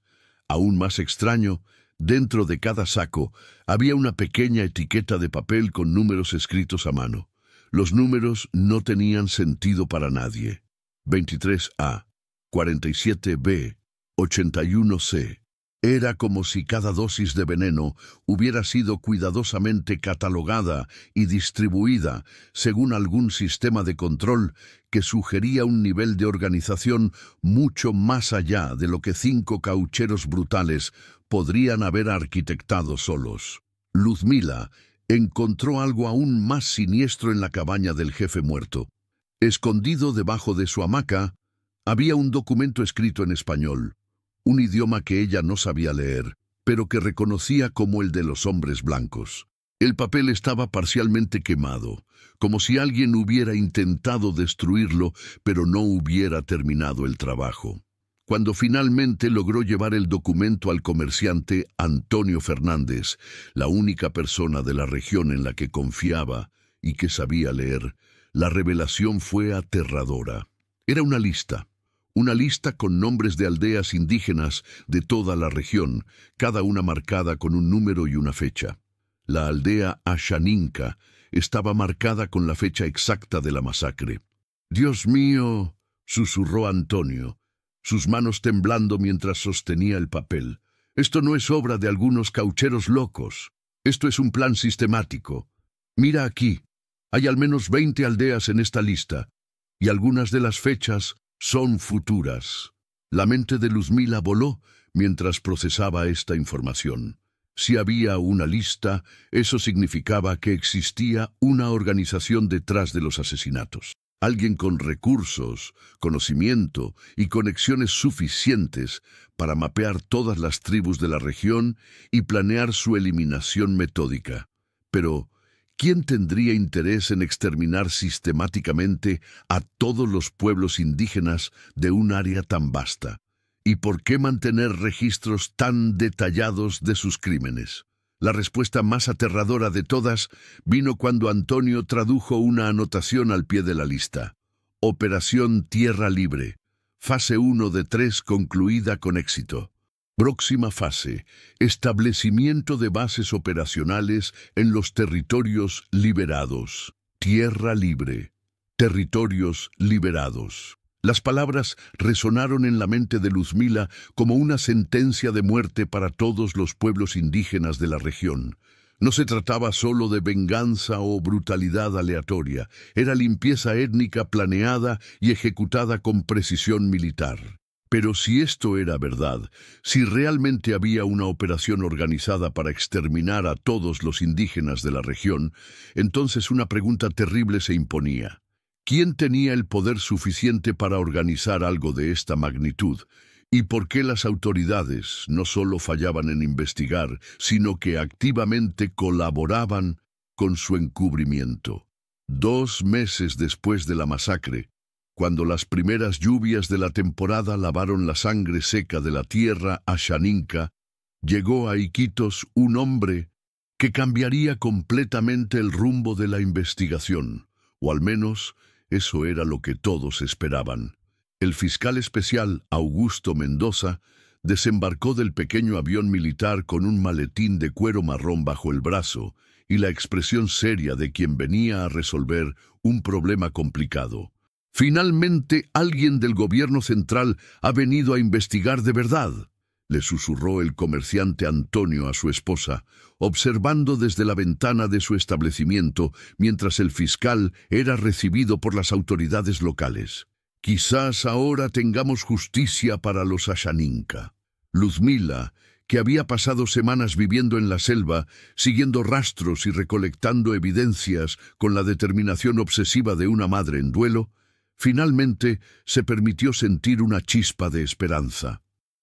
[SPEAKER 1] Aún más extraño, dentro de cada saco había una pequeña etiqueta de papel con números escritos a mano. Los números no tenían sentido para nadie. 23A, 47B, 81C. Era como si cada dosis de veneno hubiera sido cuidadosamente catalogada y distribuida según algún sistema de control que sugería un nivel de organización mucho más allá de lo que 5 caucheros brutales podrían haber arquitectado solos. Luzmila encontró algo aún más siniestro en la cabaña del jefe muerto. Escondido debajo de su hamaca había un documento escrito en español, un idioma que ella no sabía leer, pero que reconocía como el de los hombres blancos. El papel estaba parcialmente quemado, como si alguien hubiera intentado destruirlo, pero no hubiera terminado el trabajo. Cuando finalmente logró llevar el documento al comerciante Antonio Fernández, la única persona de la región en la que confiaba y que sabía leer, la revelación fue aterradora. Era una lista con nombres de aldeas indígenas de toda la región, cada una marcada con un número y una fecha. La aldea Ashaninka estaba marcada con la fecha exacta de la masacre. «Dios mío», susurró Antonio, sus manos temblando mientras sostenía el papel. «Esto no es obra de algunos caucheros locos. Esto es un plan sistemático. Mira aquí, hay al menos 20 aldeas en esta lista, y algunas de las fechas son futuras». La mente de Luzmila voló mientras procesaba esta información. Si había una lista, eso significaba que existía una organización detrás de los asesinatos. Alguien con recursos, conocimiento y conexiones suficientes para mapear todas las tribus de la región y planear su eliminación metódica. Pero, ¿quién tendría interés en exterminar sistemáticamente a todos los pueblos indígenas de un área tan vasta? ¿Y por qué mantener registros tan detallados de sus crímenes? La respuesta más aterradora de todas vino cuando Antonio tradujo una anotación al pie de la lista. Operación Tierra Libre. Fase 1 de 3 concluida con éxito. Próxima fase. Establecimiento de bases operacionales en los territorios liberados. Tierra Libre. Territorios liberados. Las palabras resonaron en la mente de Luzmila como una sentencia de muerte para todos los pueblos indígenas de la región. No se trataba solo de venganza o brutalidad aleatoria, era limpieza étnica planeada y ejecutada con precisión militar. Pero si esto era verdad, si realmente había una operación organizada para exterminar a todos los indígenas de la región, entonces una pregunta terrible se imponía. ¿Quién tenía el poder suficiente para organizar algo de esta magnitud? ¿Y por qué las autoridades no solo fallaban en investigar, sino que activamente colaboraban con su encubrimiento? 2 meses después de la masacre, cuando las primeras lluvias de la temporada lavaron la sangre seca de la tierra Ashaninka, llegó a Iquitos un hombre que cambiaría completamente el rumbo de la investigación, o al menos eso era lo que todos esperaban. El fiscal especial Augusto Mendoza desembarcó del pequeño avión militar con un maletín de cuero marrón bajo el brazo y la expresión seria de quien venía a resolver un problema complicado. «Finalmente, alguien del gobierno central ha venido a investigar de verdad», le susurró el comerciante Antonio a su esposa, observando desde la ventana de su establecimiento mientras el fiscal era recibido por las autoridades locales. «Quizás ahora tengamos justicia para los Ashaninka». Luzmila, que había pasado semanas viviendo en la selva, siguiendo rastros y recolectando evidencias con la determinación obsesiva de una madre en duelo, finalmente se permitió sentir una chispa de esperanza.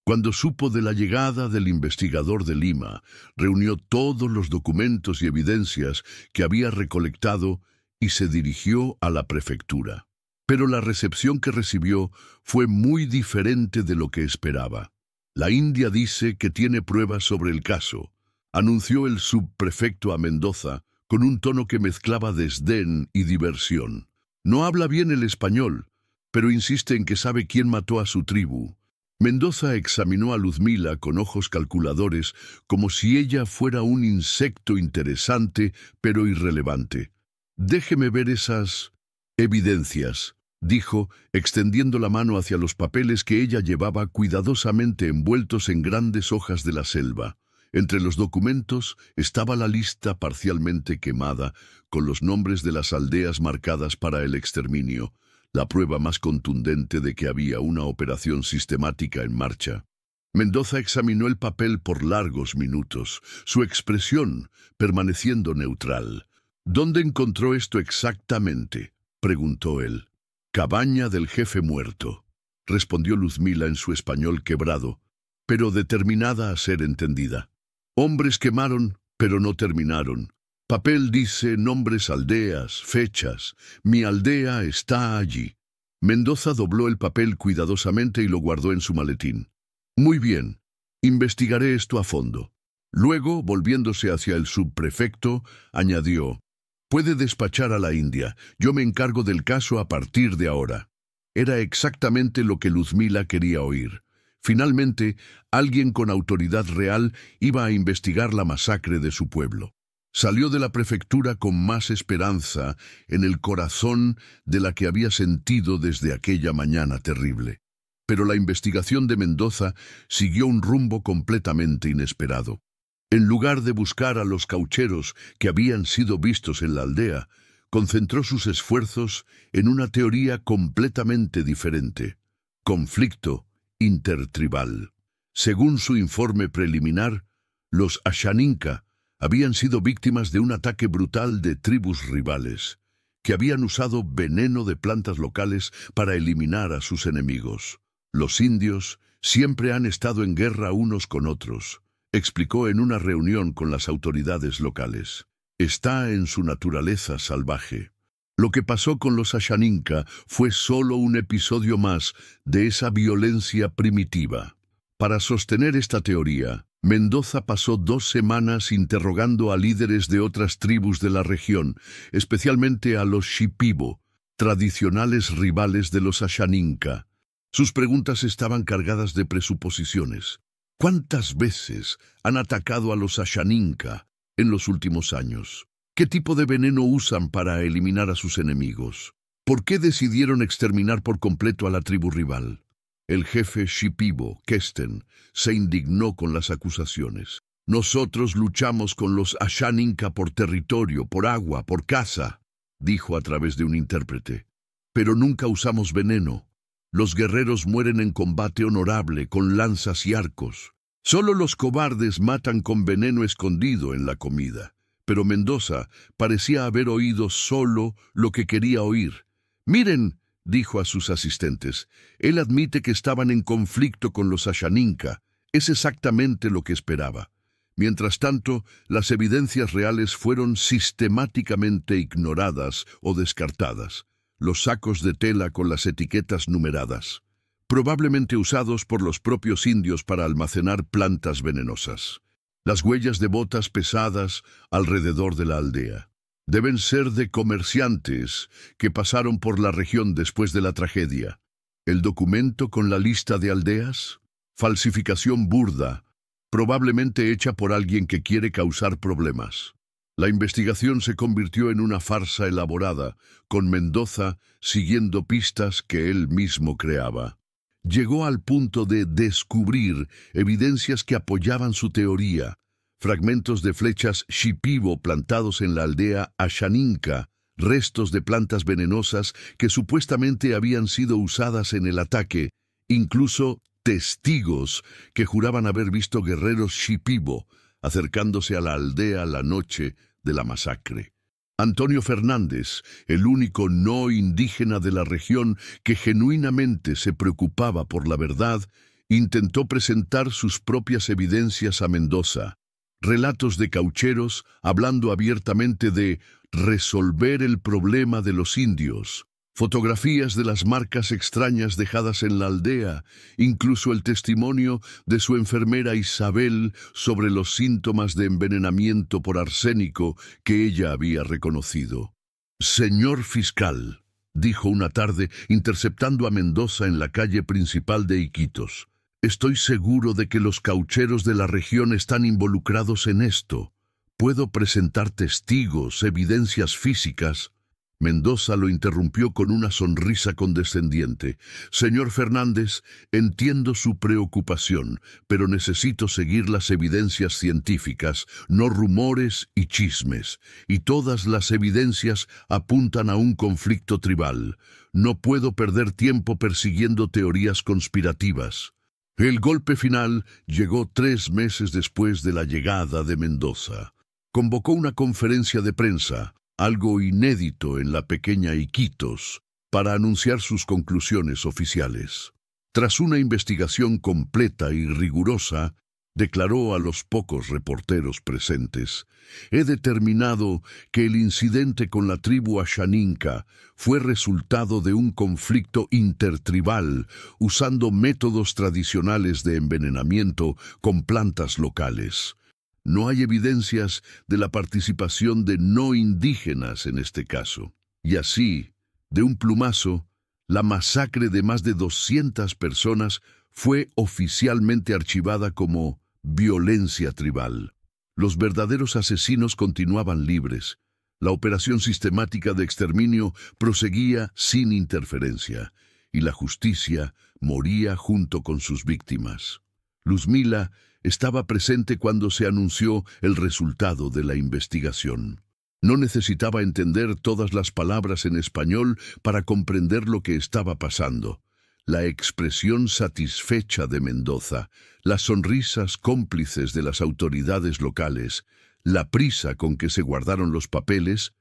[SPEAKER 1] Cuando supo de la llegada del investigador de Lima, reunió todos los documentos y evidencias que había recolectado y se dirigió a la prefectura. Pero la recepción que recibió fue muy diferente de lo que esperaba. «La India dice que tiene pruebas sobre el caso», anunció el subprefecto a Mendoza con un tono que mezclaba desdén y diversión. «No habla bien el español, pero insiste en que sabe quién mató a su tribu». Mendoza examinó a Luzmila con ojos calculadores como si ella fuera un insecto interesante pero irrelevante. «Déjeme ver esas evidencias», dijo, extendiendo la mano hacia los papeles que ella llevaba cuidadosamente envueltos en grandes hojas de la selva. Entre los documentos estaba la lista parcialmente quemada, con los nombres de las aldeas marcadas para el exterminio, la prueba más contundente de que había una operación sistemática en marcha. Mendoza examinó el papel por largos minutos, su expresión permaneciendo neutral. «¿Dónde encontró esto exactamente?», preguntó él. «Cabaña del jefe muerto», respondió Luzmila en su español quebrado, pero determinada a ser entendida. «Hombres quemaron, pero no terminaron. Papel dice nombres, aldeas, fechas. Mi aldea está allí». Mendoza dobló el papel cuidadosamente y lo guardó en su maletín. «Muy bien, investigaré esto a fondo». Luego, volviéndose hacia el subprefecto, añadió: «Puede despachar a la India. Yo me encargo del caso a partir de ahora». Era exactamente lo que Luzmila quería oír. Finalmente, alguien con autoridad real iba a investigar la masacre de su pueblo. Salió de la prefectura con más esperanza en el corazón de la que había sentido desde aquella mañana terrible. Pero la investigación de Mendoza siguió un rumbo completamente inesperado. En lugar de buscar a los caucheros que habían sido vistos en la aldea, concentró sus esfuerzos en una teoría completamente diferente: conflicto intertribal. Según su informe preliminar, los Ashaninka habían sido víctimas de un ataque brutal de tribus rivales, que habían usado veneno de plantas locales para eliminar a sus enemigos. Los indios siempre han estado en guerra unos con otros, explicó en una reunión con las autoridades locales. Está en su naturaleza salvaje. Lo que pasó con los Ashaninka fue solo un episodio más de esa violencia primitiva. Para sostener esta teoría, Mendoza pasó 2 semanas interrogando a líderes de otras tribus de la región, especialmente a los Shipibo, tradicionales rivales de los Ashaninka. Sus preguntas estaban cargadas de presuposiciones. ¿Cuántas veces han atacado a los Ashaninka en los últimos años? ¿Qué tipo de veneno usan para eliminar a sus enemigos? ¿Por qué decidieron exterminar por completo a la tribu rival? El jefe Shipibo, Kesten, se indignó con las acusaciones. Nosotros luchamos con los Ashaninka por territorio, por agua, por caza, dijo a través de un intérprete. Pero nunca usamos veneno. Los guerreros mueren en combate honorable, con lanzas y arcos. Solo los cobardes matan con veneno escondido en la comida. Pero Mendoza parecía haber oído solo lo que quería oír. «Miren», dijo a sus asistentes, «él admite que estaban en conflicto con los Ashaninka. Es exactamente lo que esperaba». Mientras tanto, las evidencias reales fueron sistemáticamente ignoradas o descartadas. Los sacos de tela con las etiquetas numeradas, probablemente usados por los propios indios para almacenar plantas venenosas. Las huellas de botas pesadas alrededor de la aldea. Deben ser de comerciantes que pasaron por la región después de la tragedia. El documento con la lista de aldeas, falsificación burda, probablemente hecha por alguien que quiere causar problemas. La investigación se convirtió en una farsa elaborada, con Mendoza siguiendo pistas que él mismo creaba. Llegó al punto de descubrir evidencias que apoyaban su teoría, fragmentos de flechas Shipibo plantados en la aldea Ashaninka, restos de plantas venenosas que supuestamente habían sido usadas en el ataque, incluso testigos que juraban haber visto guerreros Shipibo acercándose a la aldea la noche de la masacre. Antonio Fernández, el único no indígena de la región que genuinamente se preocupaba por la verdad, intentó presentar sus propias evidencias a Mendoza. Relatos de caucheros hablando abiertamente de resolver el problema de los indios, fotografías de las marcas extrañas dejadas en la aldea, incluso el testimonio de su enfermera Isabel sobre los síntomas de envenenamiento por arsénico que ella había reconocido. «Señor fiscal», dijo una tarde, interceptando a Mendoza en la calle principal de Iquitos, «estoy seguro de que los caucheros de la región están involucrados en esto. Puedo presentar testigos, evidencias físicas». Mendoza lo interrumpió con una sonrisa condescendiente. «Señor Fernández, entiendo su preocupación, pero necesito seguir las evidencias científicas, no rumores y chismes. Y todas las evidencias apuntan a un conflicto tribal. No puedo perder tiempo persiguiendo teorías conspirativas». El golpe final llegó 3 meses después de la llegada de Mendoza. Convocó una conferencia de prensa, algo inédito en la pequeña Iquitos, para anunciar sus conclusiones oficiales. Tras una investigación completa y rigurosa, declaró a los pocos reporteros presentes: «He determinado que el incidente con la tribu Ashaninka fue resultado de un conflicto intertribal usando métodos tradicionales de envenenamiento con plantas locales. No hay evidencias de la participación de no indígenas en este caso». Y así, de un plumazo, La masacre de más de 200 personas fue oficialmente archivada como violencia tribal. Los verdaderos asesinos continuaban libres. La operación sistemática de exterminio proseguía sin interferencia, y la justicia moría junto con sus víctimas. Luzmila estaba presente cuando se anunció el resultado de la investigación. No necesitaba entender todas las palabras en español para comprender lo que estaba pasando. La expresión satisfecha de Mendoza, las sonrisas cómplices de las autoridades locales, la prisa con que se guardaron los papeles,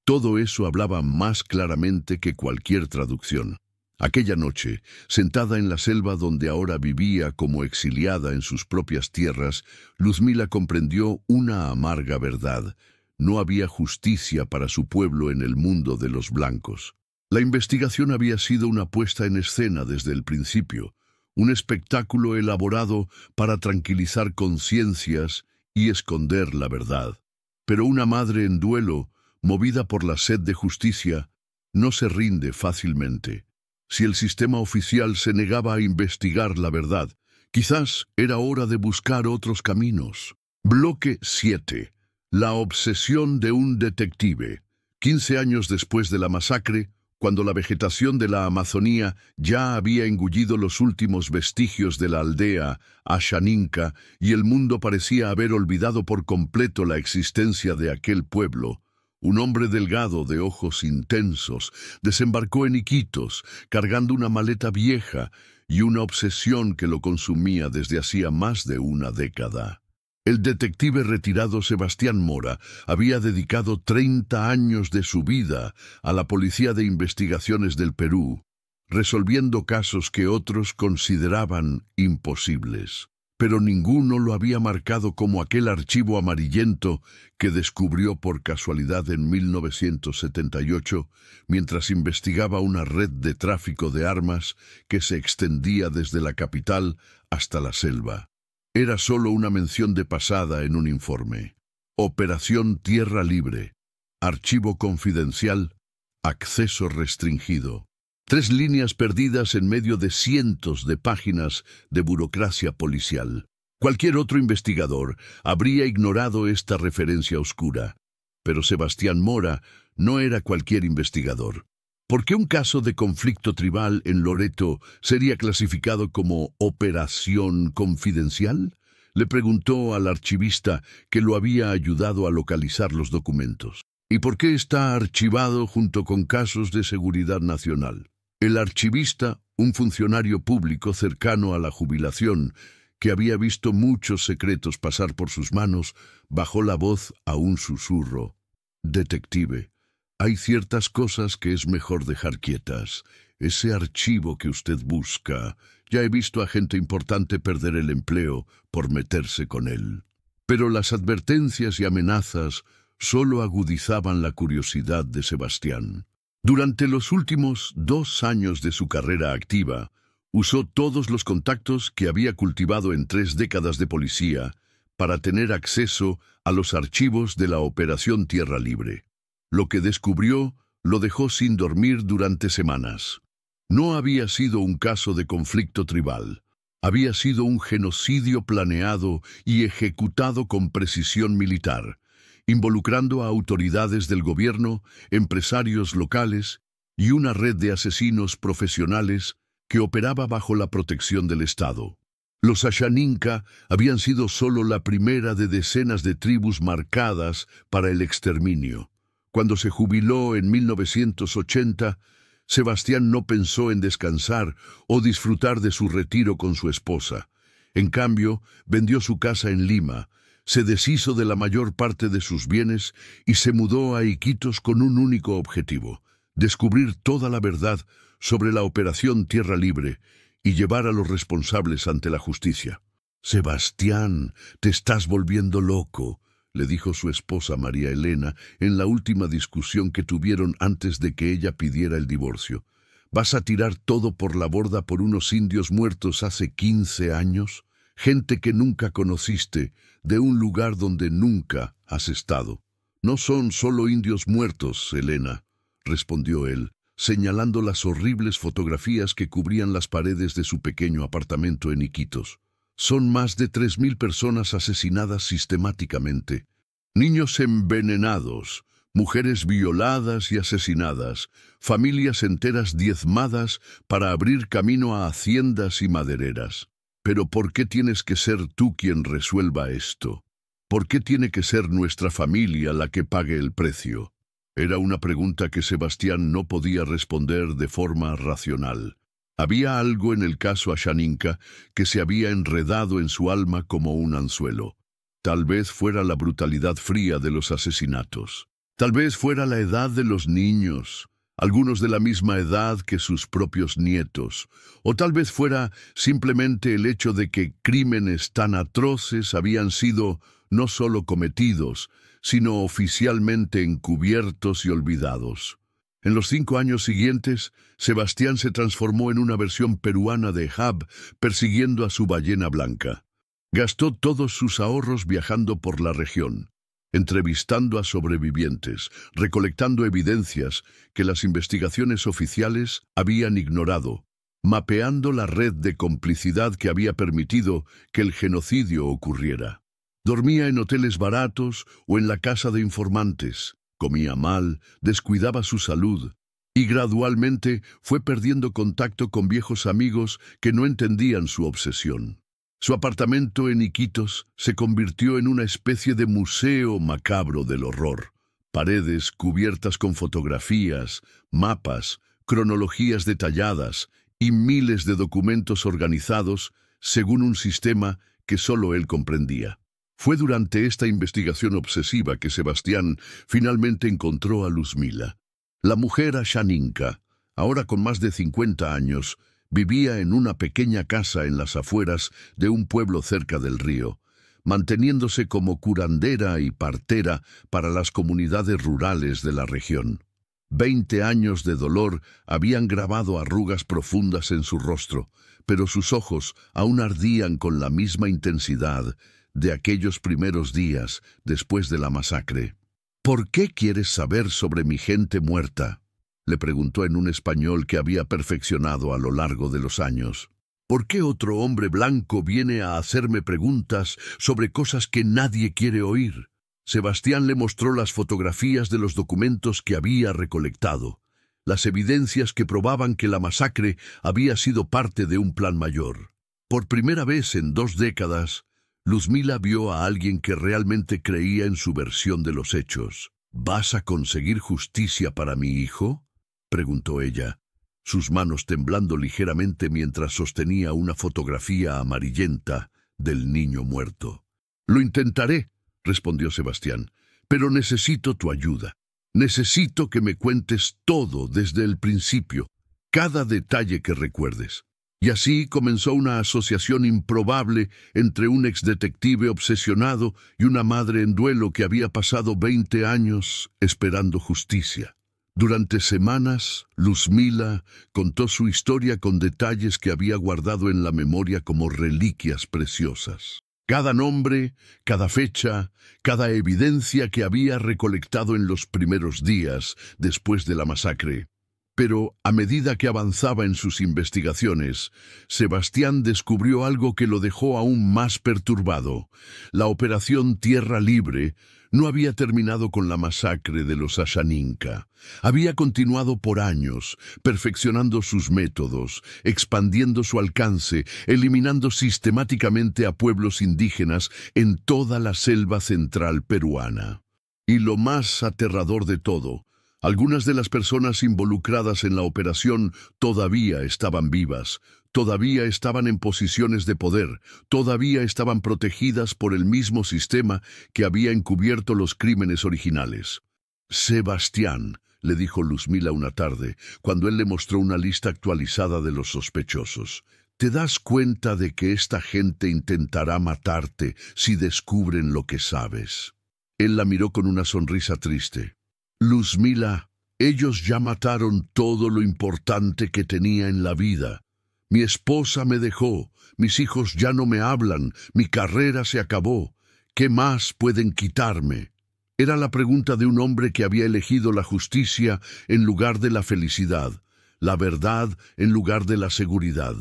[SPEAKER 1] todo eso hablaba más claramente que cualquier traducción. Aquella noche, sentada en la selva donde ahora vivía como exiliada en sus propias tierras, Luzmila comprendió una amarga verdad. No había justicia para su pueblo en el mundo de los blancos. La investigación había sido una puesta en escena desde el principio, un espectáculo elaborado para tranquilizar conciencias y esconder la verdad. Pero una madre en duelo, movida por la sed de justicia, no se rinde fácilmente. Si el sistema oficial se negaba a investigar la verdad, quizás era hora de buscar otros caminos. Bloque 7. La obsesión de un detective. 15 años después de la masacre, cuando la vegetación de la Amazonía ya había engullido los últimos vestigios de la aldea Ashaninka y el mundo parecía haber olvidado por completo la existencia de aquel pueblo, un hombre delgado de ojos intensos desembarcó en Iquitos, cargando una maleta vieja y una obsesión que lo consumía desde hacía más de una década. El detective retirado Sebastián Mora había dedicado 30 años de su vida a la Policía de Investigaciones del Perú, resolviendo casos que otros consideraban imposibles. Pero ninguno lo había marcado como aquel archivo amarillento que descubrió por casualidad en 1978, mientras investigaba una red de tráfico de armas que se extendía desde la capital hasta la selva. Era solo una mención de pasada en un informe. Operación Tierra Libre. Archivo confidencial. Acceso restringido. 3 líneas perdidas en medio de cientos de páginas de burocracia policial. Cualquier otro investigador habría ignorado esta referencia oscura. Pero Sebastián Mora no era cualquier investigador. ¿Por qué un caso de conflicto tribal en Loreto sería clasificado como operación confidencial? Le preguntó al archivista que lo había ayudado a localizar los documentos. ¿Y por qué está archivado junto con casos de seguridad nacional? El archivista, un funcionario público cercano a la jubilación, que había visto muchos secretos pasar por sus manos, bajó la voz a un susurro. Detective, hay ciertas cosas que es mejor dejar quietas. Ese archivo que usted busca, ya he visto a gente importante perder el empleo por meterse con él. Pero las advertencias y amenazas solo agudizaban la curiosidad de Sebastián. Durante los últimos 2 años de su carrera activa, usó todos los contactos que había cultivado en 3 décadas de policía para tener acceso a los archivos de la Operación Tierra Libre. Lo que descubrió lo dejó sin dormir durante semanas. No había sido un caso de conflicto tribal. Había sido un genocidio planeado y ejecutado con precisión militar, involucrando a autoridades del gobierno, empresarios locales y una red de asesinos profesionales que operaba bajo la protección del Estado. Los Ashaninka habían sido solo la primera de decenas de tribus marcadas para el exterminio. Cuando se jubiló en 1980, Sebastián no pensó en descansar o disfrutar de su retiro con su esposa. En cambio, vendió su casa en Lima, se deshizo de la mayor parte de sus bienes y se mudó a Iquitos con un único objetivo: descubrir toda la verdad sobre la Operación Tierra Libre y llevar a los responsables ante la justicia. «Sebastián, te estás volviendo loco», le dijo su esposa María Elena en la última discusión que tuvieron antes de que ella pidiera el divorcio. «¿Vas a tirar todo por la borda por unos indios muertos hace 15 años? Gente que nunca conociste, de un lugar donde nunca has estado». «No son solo indios muertos, Elena», respondió él. señalando las horribles fotografías que cubrían las paredes de su pequeño apartamento en Iquitos. Son más de 3.000 personas asesinadas sistemáticamente. Niños envenenados, mujeres violadas y asesinadas, familias enteras diezmadas para abrir camino a haciendas y madereras. Pero ¿por qué tienes que ser tú quien resuelva esto? ¿Por qué tiene que ser nuestra familia la que pague el precio? Era una pregunta que Sebastián no podía responder de forma racional. Había algo en el caso Ashaninka que se había enredado en su alma como un anzuelo. Tal vez fuera la brutalidad fría de los asesinatos. Tal vez fuera la edad de los niños, algunos de la misma edad que sus propios nietos. O tal vez fuera simplemente el hecho de que crímenes tan atroces habían sido no solo cometidos, sino oficialmente encubiertos y olvidados. En los 5 años siguientes, Sebastián se transformó en una versión peruana de Ahab, persiguiendo a su ballena blanca. Gastó todos sus ahorros viajando por la región, entrevistando a sobrevivientes, recolectando evidencias que las investigaciones oficiales habían ignorado, mapeando la red de complicidad que había permitido que el genocidio ocurriera. Dormía en hoteles baratos o en la casa de informantes, comía mal, descuidaba su salud y gradualmente fue perdiendo contacto con viejos amigos que no entendían su obsesión. Su apartamento en Iquitos se convirtió en una especie de museo macabro del horror. Paredes cubiertas con fotografías, mapas, cronologías detalladas y miles de documentos organizados según un sistema que solo él comprendía. Fue durante esta investigación obsesiva que Sebastián finalmente encontró a Luzmila. La mujer Ashaninka, ahora con más de 50 años, vivía en una pequeña casa en las afueras de un pueblo cerca del río, manteniéndose como curandera y partera para las comunidades rurales de la región. 20 años de dolor habían grabado arrugas profundas en su rostro, pero sus ojos aún ardían con la misma intensidad de aquellos primeros días después de la masacre. «¿Por qué quieres saber sobre mi gente muerta?», le preguntó en un español que había perfeccionado a lo largo de los años. «¿Por qué otro hombre blanco viene a hacerme preguntas sobre cosas que nadie quiere oír?». Sebastián le mostró las fotografías de los documentos que había recolectado, las evidencias que probaban que la masacre había sido parte de un plan mayor. Por primera vez en 2 décadas, Luzmila vio a alguien que realmente creía en su versión de los hechos. «¿Vas a conseguir justicia para mi hijo?», preguntó ella, sus manos temblando ligeramente mientras sostenía una fotografía amarillenta del niño muerto. «Lo intentaré», respondió Sebastián, «pero necesito tu ayuda. Necesito que me cuentes todo desde el principio, cada detalle que recuerdes». Y así comenzó una asociación improbable entre un exdetective obsesionado y una madre en duelo que había pasado 20 años esperando justicia. Durante semanas, Luzmila contó su historia con detalles que había guardado en la memoria como reliquias preciosas. Cada nombre, cada fecha, cada evidencia que había recolectado en los primeros días después de la masacre. Pero a medida que avanzaba en sus investigaciones, Sebastián descubrió algo que lo dejó aún más perturbado. La operación Tierra Libre no había terminado con la masacre de los Ashaninka. Había continuado por años, perfeccionando sus métodos, expandiendo su alcance, eliminando sistemáticamente a pueblos indígenas en toda la selva central peruana. Y lo más aterrador de todo, algunas de las personas involucradas en la operación todavía estaban vivas, todavía estaban en posiciones de poder, todavía estaban protegidas por el mismo sistema que había encubierto los crímenes originales. «Sebastián», le dijo Luzmila una tarde, cuando él le mostró una lista actualizada de los sospechosos, «¿te das cuenta de que esta gente intentará matarte si descubren lo que sabes?». Él la miró con una sonrisa triste. «Luzmila, ellos ya mataron todo lo importante que tenía en la vida. Mi esposa me dejó, mis hijos ya no me hablan, mi carrera se acabó. ¿Qué más pueden quitarme?». Era la pregunta de un hombre que había elegido la justicia en lugar de la felicidad, la verdad en lugar de la seguridad.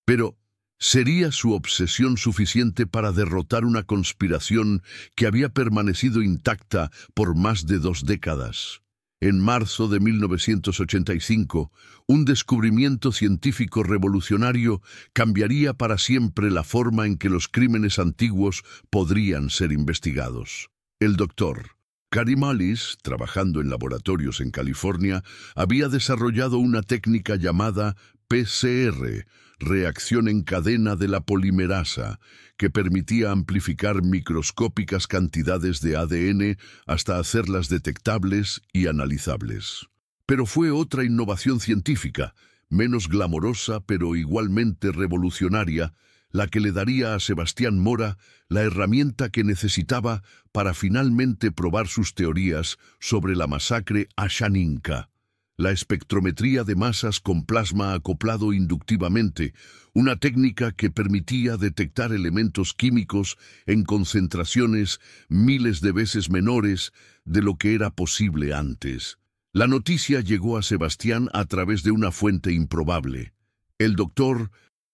[SPEAKER 1] Pero, ¿sería su obsesión suficiente para derrotar una conspiración que había permanecido intacta por más de 2 décadas? En marzo de 1985, un descubrimiento científico revolucionario cambiaría para siempre la forma en que los crímenes antiguos podrían ser investigados. El doctor Kary Mullis, trabajando en laboratorios en California, había desarrollado una técnica llamada PCR, reacción en cadena de la polimerasa, que permitía amplificar microscópicas cantidades de ADN hasta hacerlas detectables y analizables. Pero fue otra innovación científica, menos glamorosa pero igualmente revolucionaria, la que le daría a Sebastián Mora la herramienta que necesitaba para finalmente probar sus teorías sobre la masacre Ashaninka. La espectrometría de masas con plasma acoplado inductivamente, una técnica que permitía detectar elementos químicos en concentraciones miles de veces menores de lo que era posible antes. La noticia llegó a Sebastián a través de una fuente improbable. El doctor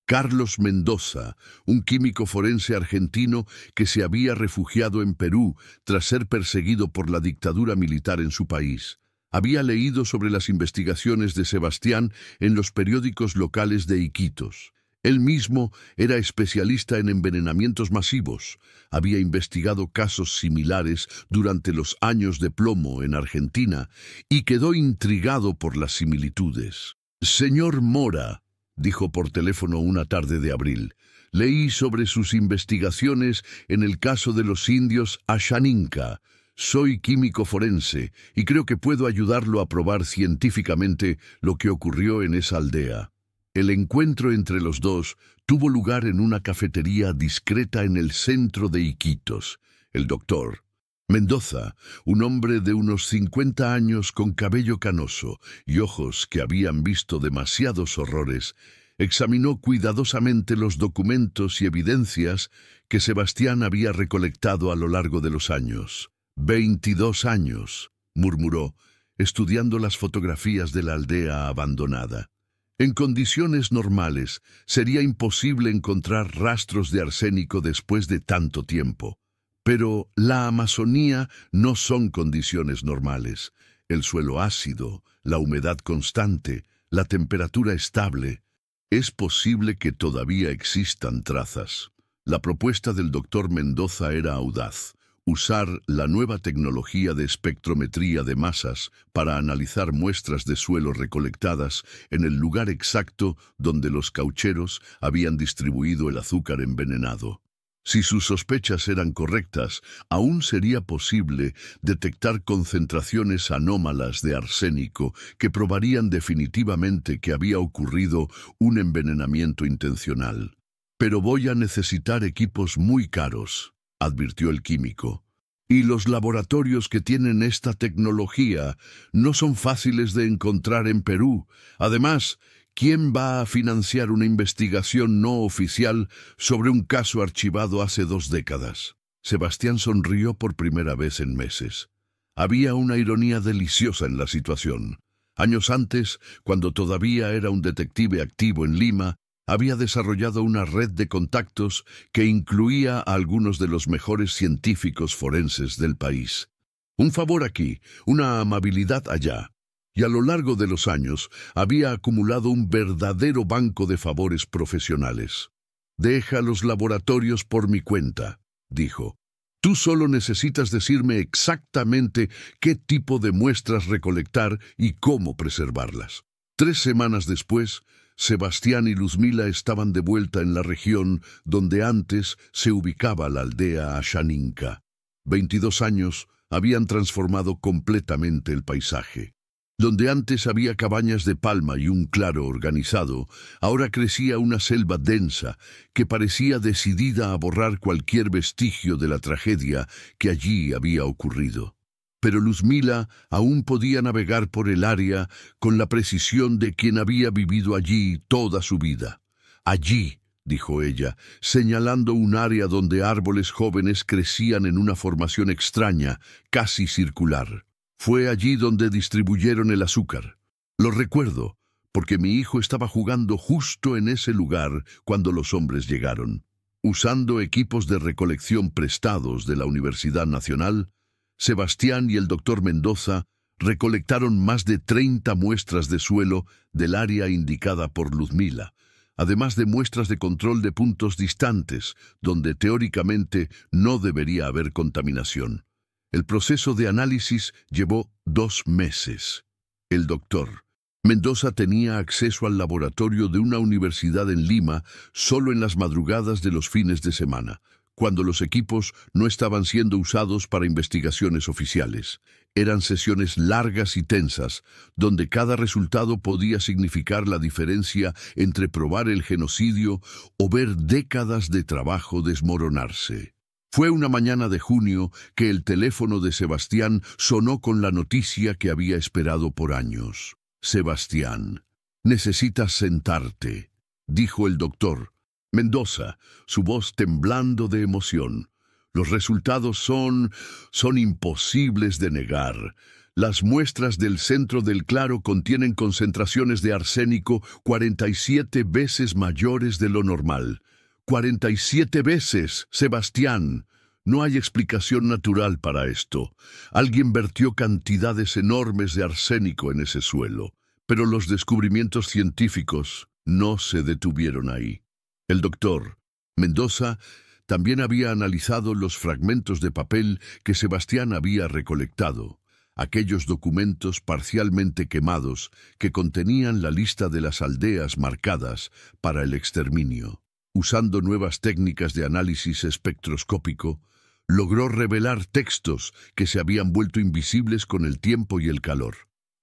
[SPEAKER 1] Carlos Mendoza, un químico forense argentino que se había refugiado en Perú tras ser perseguido por la dictadura militar en su país. Había leído sobre las investigaciones de Sebastián en los periódicos locales de Iquitos. Él mismo era especialista en envenenamientos masivos. Había investigado casos similares durante los años de plomo en Argentina y quedó intrigado por las similitudes. «Señor Mora», dijo por teléfono una tarde de abril, «leí sobre sus investigaciones en el caso de los indios Ashaninka. Soy químico forense y creo que puedo ayudarlo a probar científicamente lo que ocurrió en esa aldea». El encuentro entre los dos tuvo lugar en una cafetería discreta en el centro de Iquitos. El doctor Mendoza, un hombre de unos 50 años con cabello canoso y ojos que habían visto demasiados horrores, examinó cuidadosamente los documentos y evidencias que Sebastián había recolectado a lo largo de los años. 22 años, murmuró, estudiando las fotografías de la aldea abandonada. En condiciones normales, sería imposible encontrar rastros de arsénico después de tanto tiempo. Pero la Amazonía no son condiciones normales. El suelo ácido, la humedad constante, la temperatura estable. Es posible que todavía existan trazas. La propuesta del doctor Mendoza era audaz. Usar la nueva tecnología de espectrometría de masas para analizar muestras de suelo recolectadas en el lugar exacto donde los caucheros habían distribuido el azúcar envenenado. Si sus sospechas eran correctas, aún sería posible detectar concentraciones anómalas de arsénico que probarían definitivamente que había ocurrido un envenenamiento intencional. «Pero voy a necesitar equipos muy caros», advirtió el químico. «Y los laboratorios que tienen esta tecnología no son fáciles de encontrar en Perú. Además, ¿quién va a financiar una investigación no oficial sobre un caso archivado hace 2 décadas?» Sebastián sonrió por primera vez en meses. Había una ironía deliciosa en la situación. Años antes, cuando todavía era un detective activo en Lima, había desarrollado una red de contactos que incluía a algunos de los mejores científicos forenses del país. Un favor aquí, una amabilidad allá. Y a lo largo de los años había acumulado un verdadero banco de favores profesionales. «Deja los laboratorios por mi cuenta», dijo. «Tú solo necesitas decirme exactamente qué tipo de muestras recolectar y cómo preservarlas». 3 semanas después, Sebastián y Luzmila estaban de vuelta en la región donde antes se ubicaba la aldea Ashaninka. 22 años habían transformado completamente el paisaje. Donde antes había cabañas de palma y un claro organizado, ahora crecía una selva densa que parecía decidida a borrar cualquier vestigio de la tragedia que allí había ocurrido. Pero Luzmila aún podía navegar por el área con la precisión de quien había vivido allí toda su vida. Allí, dijo ella, señalando un área donde árboles jóvenes crecían en una formación extraña, casi circular. Fue allí donde distribuyeron el azúcar. Lo recuerdo, porque mi hijo estaba jugando justo en ese lugar cuando los hombres llegaron. Usando equipos de recolección prestados de la Universidad Nacional, Sebastián y el doctor Mendoza recolectaron más de 30 muestras de suelo del área indicada por Luzmila, además de muestras de control de puntos distantes, donde teóricamente no debería haber contaminación. El proceso de análisis llevó 2 meses. El doctor Mendoza tenía acceso al laboratorio de una universidad en Lima solo en las madrugadas de los fines de semana, cuando los equipos no estaban siendo usados para investigaciones oficiales. Eran sesiones largas y tensas, donde cada resultado podía significar la diferencia entre probar el genocidio o ver décadas de trabajo desmoronarse. Fue una mañana de junio que el teléfono de Sebastián sonó con la noticia que había esperado por años. «Sebastián, necesitas sentarte», dijo el doctor Mendoza, su voz temblando de emoción. «Los resultados son imposibles de negar. Las muestras del centro del Claro contienen concentraciones de arsénico 47 veces mayores de lo normal. 47 veces, Sebastián. No hay explicación natural para esto. Alguien vertió cantidades enormes de arsénico en ese suelo. Pero los descubrimientos científicos no se detuvieron ahí. El doctor Mendoza también había analizado los fragmentos de papel que Sebastián había recolectado, aquellos documentos parcialmente quemados que contenían la lista de las aldeas marcadas para el exterminio. Usando nuevas técnicas de análisis espectroscópico, logró revelar textos que se habían vuelto invisibles con el tiempo y el calor.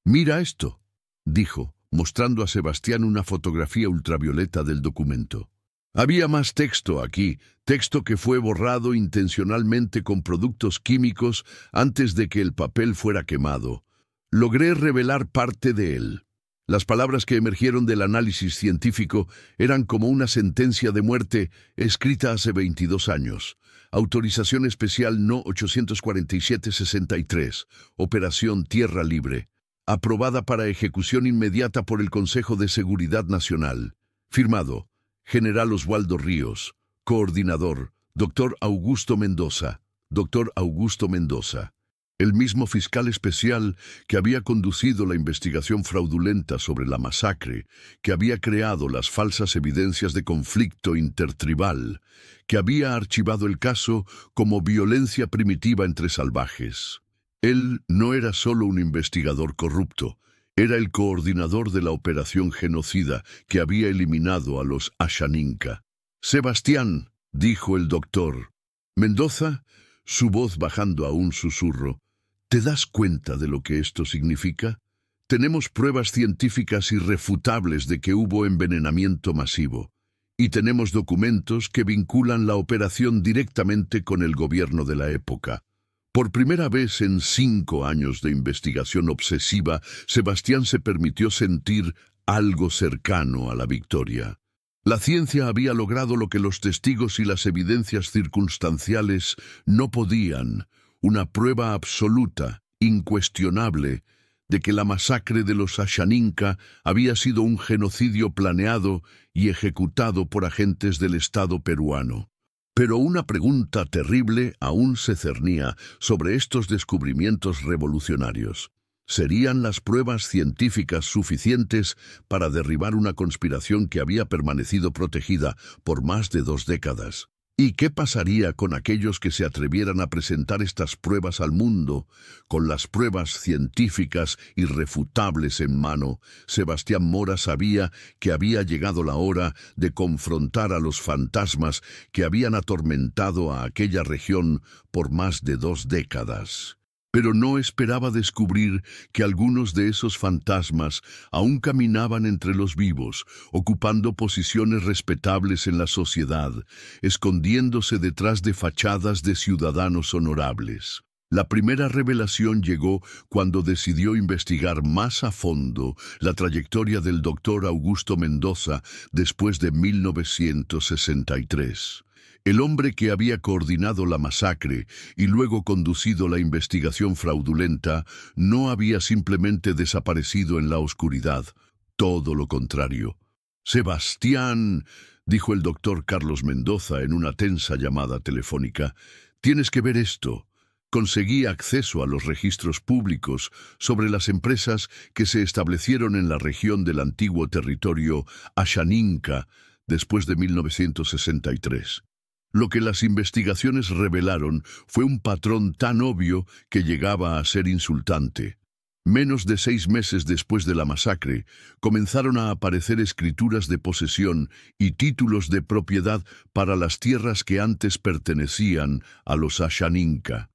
[SPEAKER 1] «Mira esto», dijo, mostrando a Sebastián una fotografía ultravioleta del documento. Había más texto aquí, texto que fue borrado intencionalmente con productos químicos antes de que el papel fuera quemado. Logré revelar parte de él. Las palabras que emergieron del análisis científico eran como una sentencia de muerte escrita hace 22 años. Autorización especial No. 847-63, Operación Tierra Libre, aprobada para ejecución inmediata por el Consejo de Seguridad Nacional. Firmado, General Oswaldo Ríos, coordinador, Dr. Augusto Mendoza. Dr. Augusto Mendoza, el mismo fiscal especial que había conducido la investigación fraudulenta sobre la masacre, que había creado las falsas evidencias de conflicto intertribal, que había archivado el caso como violencia primitiva entre salvajes. Él no era solo un investigador corrupto, era el coordinador de la operación genocida que había eliminado a los Ashaninka. «Sebastián», dijo el doctor Mendoza, su voz bajando a un susurro, ¿te das cuenta de lo que esto significa? Tenemos pruebas científicas irrefutables de que hubo envenenamiento masivo, y tenemos documentos que vinculan la operación directamente con el gobierno de la época. Por primera vez en 5 años de investigación obsesiva, Sebastián se permitió sentir algo cercano a la victoria. La ciencia había logrado lo que los testigos y las evidencias circunstanciales no podían, una prueba absoluta, incuestionable, de que la masacre de los Ashaninka había sido un genocidio planeado y ejecutado por agentes del Estado peruano. Pero una pregunta terrible aún se cernía sobre estos descubrimientos revolucionarios. ¿Serían las pruebas científicas suficientes para derribar una conspiración que había permanecido protegida por más de 2 décadas? ¿Y qué pasaría con aquellos que se atrevieran a presentar estas pruebas al mundo? Con las pruebas científicas irrefutables en mano, Sebastián Mora sabía que había llegado la hora de confrontar a los fantasmas que habían atormentado a aquella región por más de 2 décadas. Pero no esperaba descubrir que algunos de esos fantasmas aún caminaban entre los vivos, ocupando posiciones respetables en la sociedad, escondiéndose detrás de fachadas de ciudadanos honorables. La primera revelación llegó cuando decidió investigar más a fondo la trayectoria del doctor Augusto Mendoza después de 1963. El hombre que había coordinado la masacre y luego conducido la investigación fraudulenta no había simplemente desaparecido en la oscuridad, todo lo contrario. «Sebastián», dijo el doctor Carlos Mendoza en una tensa llamada telefónica, «tienes que ver esto». Conseguí acceso a los registros públicos sobre las empresas que se establecieron en la región del antiguo territorio Ashaninka después de 1963. Lo que las investigaciones revelaron fue un patrón tan obvio que llegaba a ser insultante. Menos de 6 meses después de la masacre, comenzaron a aparecer escrituras de posesión y títulos de propiedad para las tierras que antes pertenecían a los Ashaninka.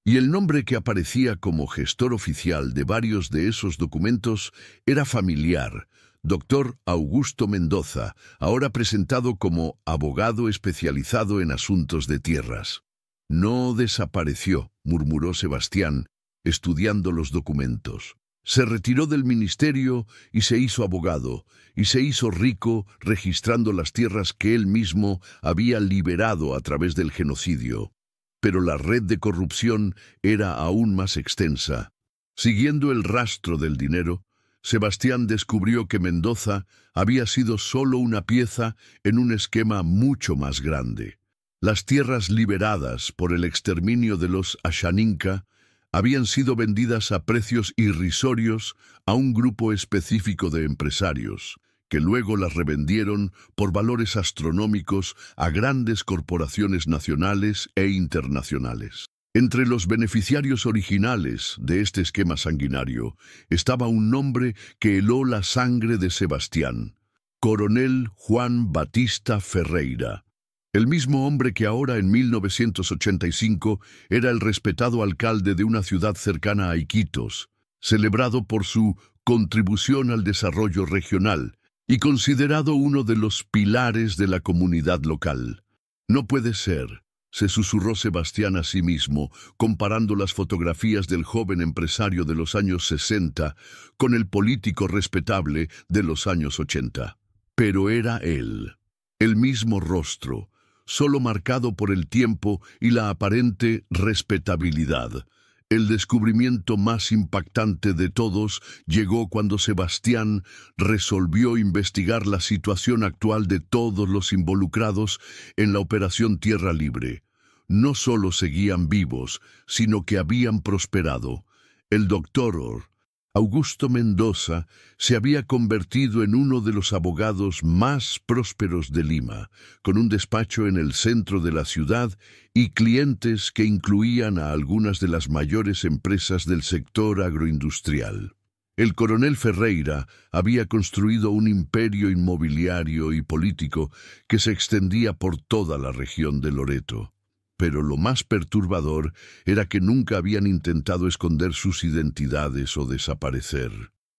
[SPEAKER 1] Y el nombre que aparecía como gestor oficial de varios de esos documentos era familiar: Dr. Augusto Mendoza, ahora presentado como abogado especializado en asuntos de tierras. «No desapareció», murmuró Sebastián, estudiando los documentos. «Se retiró del ministerio y se hizo abogado, y se hizo rico registrando las tierras que él mismo había liberado a través del genocidio». Pero la red de corrupción era aún más extensa. Siguiendo el rastro del dinero, Sebastián descubrió que Mendoza había sido solo una pieza en un esquema mucho más grande. Las tierras liberadas por el exterminio de los Ashaninka habían sido vendidas a precios irrisorios a un grupo específico de empresarios, que luego las revendieron por valores astronómicos a grandes corporaciones nacionales e internacionales. Entre los beneficiarios originales de este esquema sanguinario estaba un nombre que heló la sangre de Sebastián: Coronel Juan Batista Ferreira. El mismo hombre que ahora, en 1985, era el respetado alcalde de una ciudad cercana a Iquitos, celebrado por su contribución al desarrollo regional y considerado uno de los pilares de la comunidad local. «No puede ser», se susurró Sebastián a sí mismo, comparando las fotografías del joven empresario de los años 60 con el político respetable de los años 80. Pero era él, el mismo rostro, solo marcado por el tiempo y la aparente respetabilidad. El descubrimiento más impactante de todos llegó cuando Sebastián resolvió investigar la situación actual de todos los involucrados en la Operación Tierra Libre. No solo seguían vivos, sino que habían prosperado. El doctor Augusto Mendoza se había convertido en uno de los abogados más prósperos de Lima, con un despacho en el centro de la ciudad y clientes que incluían a algunas de las mayores empresas del sector agroindustrial. El coronel Ferreira había construido un imperio inmobiliario y político que se extendía por toda la región de Loreto. Pero lo más perturbador era que nunca habían intentado esconder sus identidades o desaparecer.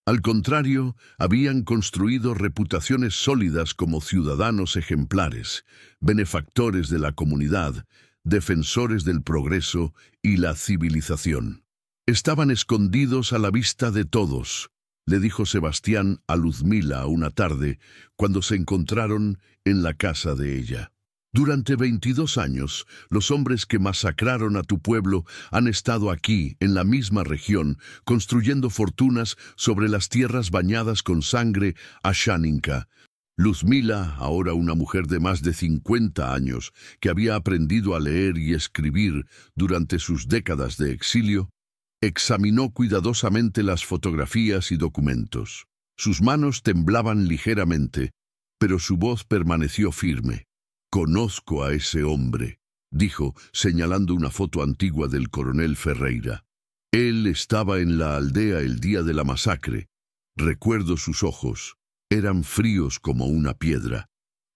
[SPEAKER 1] Al contrario, habían construido reputaciones sólidas como ciudadanos ejemplares, benefactores de la comunidad, defensores del progreso y la civilización. «Estaban escondidos a la vista de todos», le dijo Sebastián a Luzmila una tarde cuando se encontraron en la casa de ella. «Durante 22 años, los hombres que masacraron a tu pueblo han estado aquí, en la misma región, construyendo fortunas sobre las tierras bañadas con sangre Ashaninka». Luzmila, ahora una mujer de más de 50 años, que había aprendido a leer y escribir durante sus décadas de exilio, examinó cuidadosamente las fotografías y documentos. Sus manos temblaban ligeramente, pero su voz permaneció firme. «Conozco a ese hombre», dijo, señalando una foto antigua del coronel Ferreira. «Él estaba en la aldea el día de la masacre. Recuerdo sus ojos. Eran fríos como una piedra.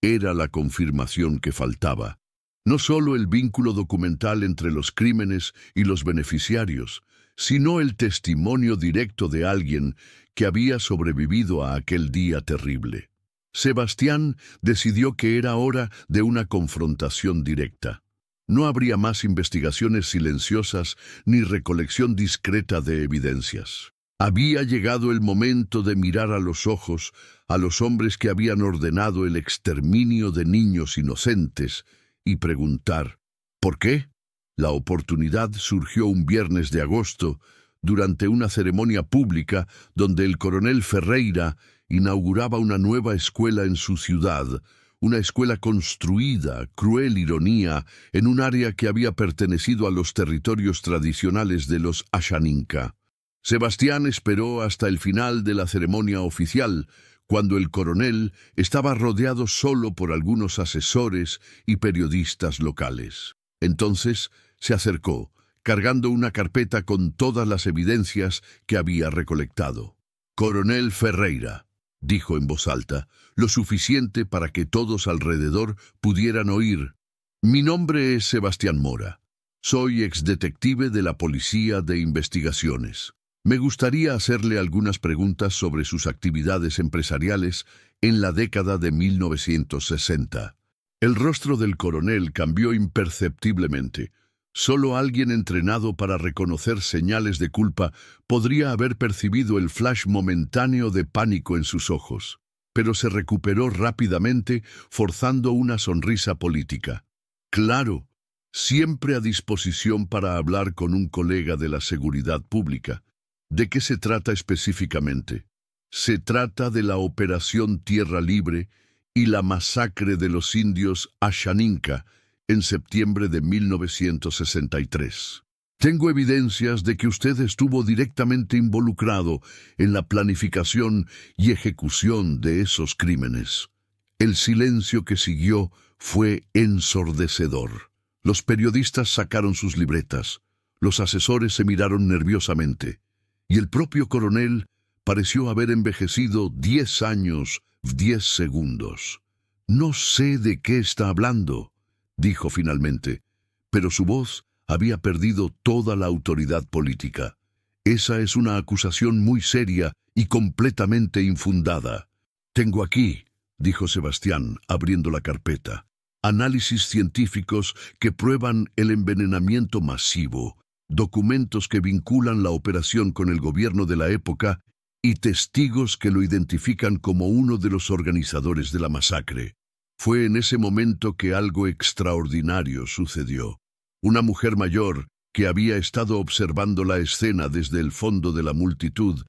[SPEAKER 1] Era la confirmación que faltaba. No solo el vínculo documental entre los crímenes y los beneficiarios, sino el testimonio directo de alguien que había sobrevivido a aquel día terrible». Sebastián decidió que era hora de una confrontación directa. No habría más investigaciones silenciosas ni recolección discreta de evidencias. Había llegado el momento de mirar a los ojos a los hombres que habían ordenado el exterminio de niños inocentes y preguntar, ¿por qué? La oportunidad surgió un viernes de agosto, durante una ceremonia pública donde el coronel Ferreira inauguraba una nueva escuela en su ciudad, una escuela construida, cruel ironía, en un área que había pertenecido a los territorios tradicionales de los Ashaninka. Sebastián esperó hasta el final de la ceremonia oficial, cuando el coronel estaba rodeado solo por algunos asesores y periodistas locales. Entonces se acercó, cargando una carpeta con todas las evidencias que había recolectado. «Coronel Ferreira», dijo en voz alta, lo suficiente para que todos alrededor pudieran oír. «Mi nombre es Sebastián Mora. Soy exdetective de la Policía de Investigaciones. Me gustaría hacerle algunas preguntas sobre sus actividades empresariales en la década de 1960. El rostro del coronel cambió imperceptiblemente. Solo alguien entrenado para reconocer señales de culpa podría haber percibido el flash momentáneo de pánico en sus ojos, pero se recuperó rápidamente, forzando una sonrisa política. «Claro, siempre a disposición para hablar con un colega de la seguridad pública. ¿De qué se trata específicamente?» «Se trata de la Operación Tierra Libre y la masacre de los indios Ashaninka en septiembre de 1963. Tengo evidencias de que usted estuvo directamente involucrado en la planificación y ejecución de esos crímenes». El silencio que siguió fue ensordecedor. Los periodistas sacaron sus libretas, los asesores se miraron nerviosamente, y el propio coronel pareció haber envejecido 10 años, 10 segundos. «No sé de qué está hablando», dijo finalmente, pero su voz había perdido toda la autoridad política. «Esa es una acusación muy seria y completamente infundada». «Tengo aquí», dijo Sebastián, abriendo la carpeta, «análisis científicos que prueban el envenenamiento masivo, documentos que vinculan la operación con el gobierno de la época y testigos que lo identifican como uno de los organizadores de la masacre». Fue en ese momento que algo extraordinario sucedió. Una mujer mayor, que había estado observando la escena desde el fondo de la multitud,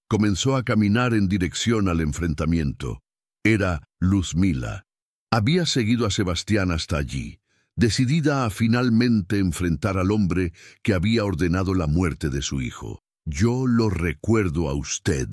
[SPEAKER 1] comenzó a caminar en dirección al enfrentamiento. Era Luzmila. Había seguido a Sebastián hasta allí, decidida a finalmente enfrentar al hombre que había ordenado la muerte de su hijo. «Yo lo recuerdo a usted»,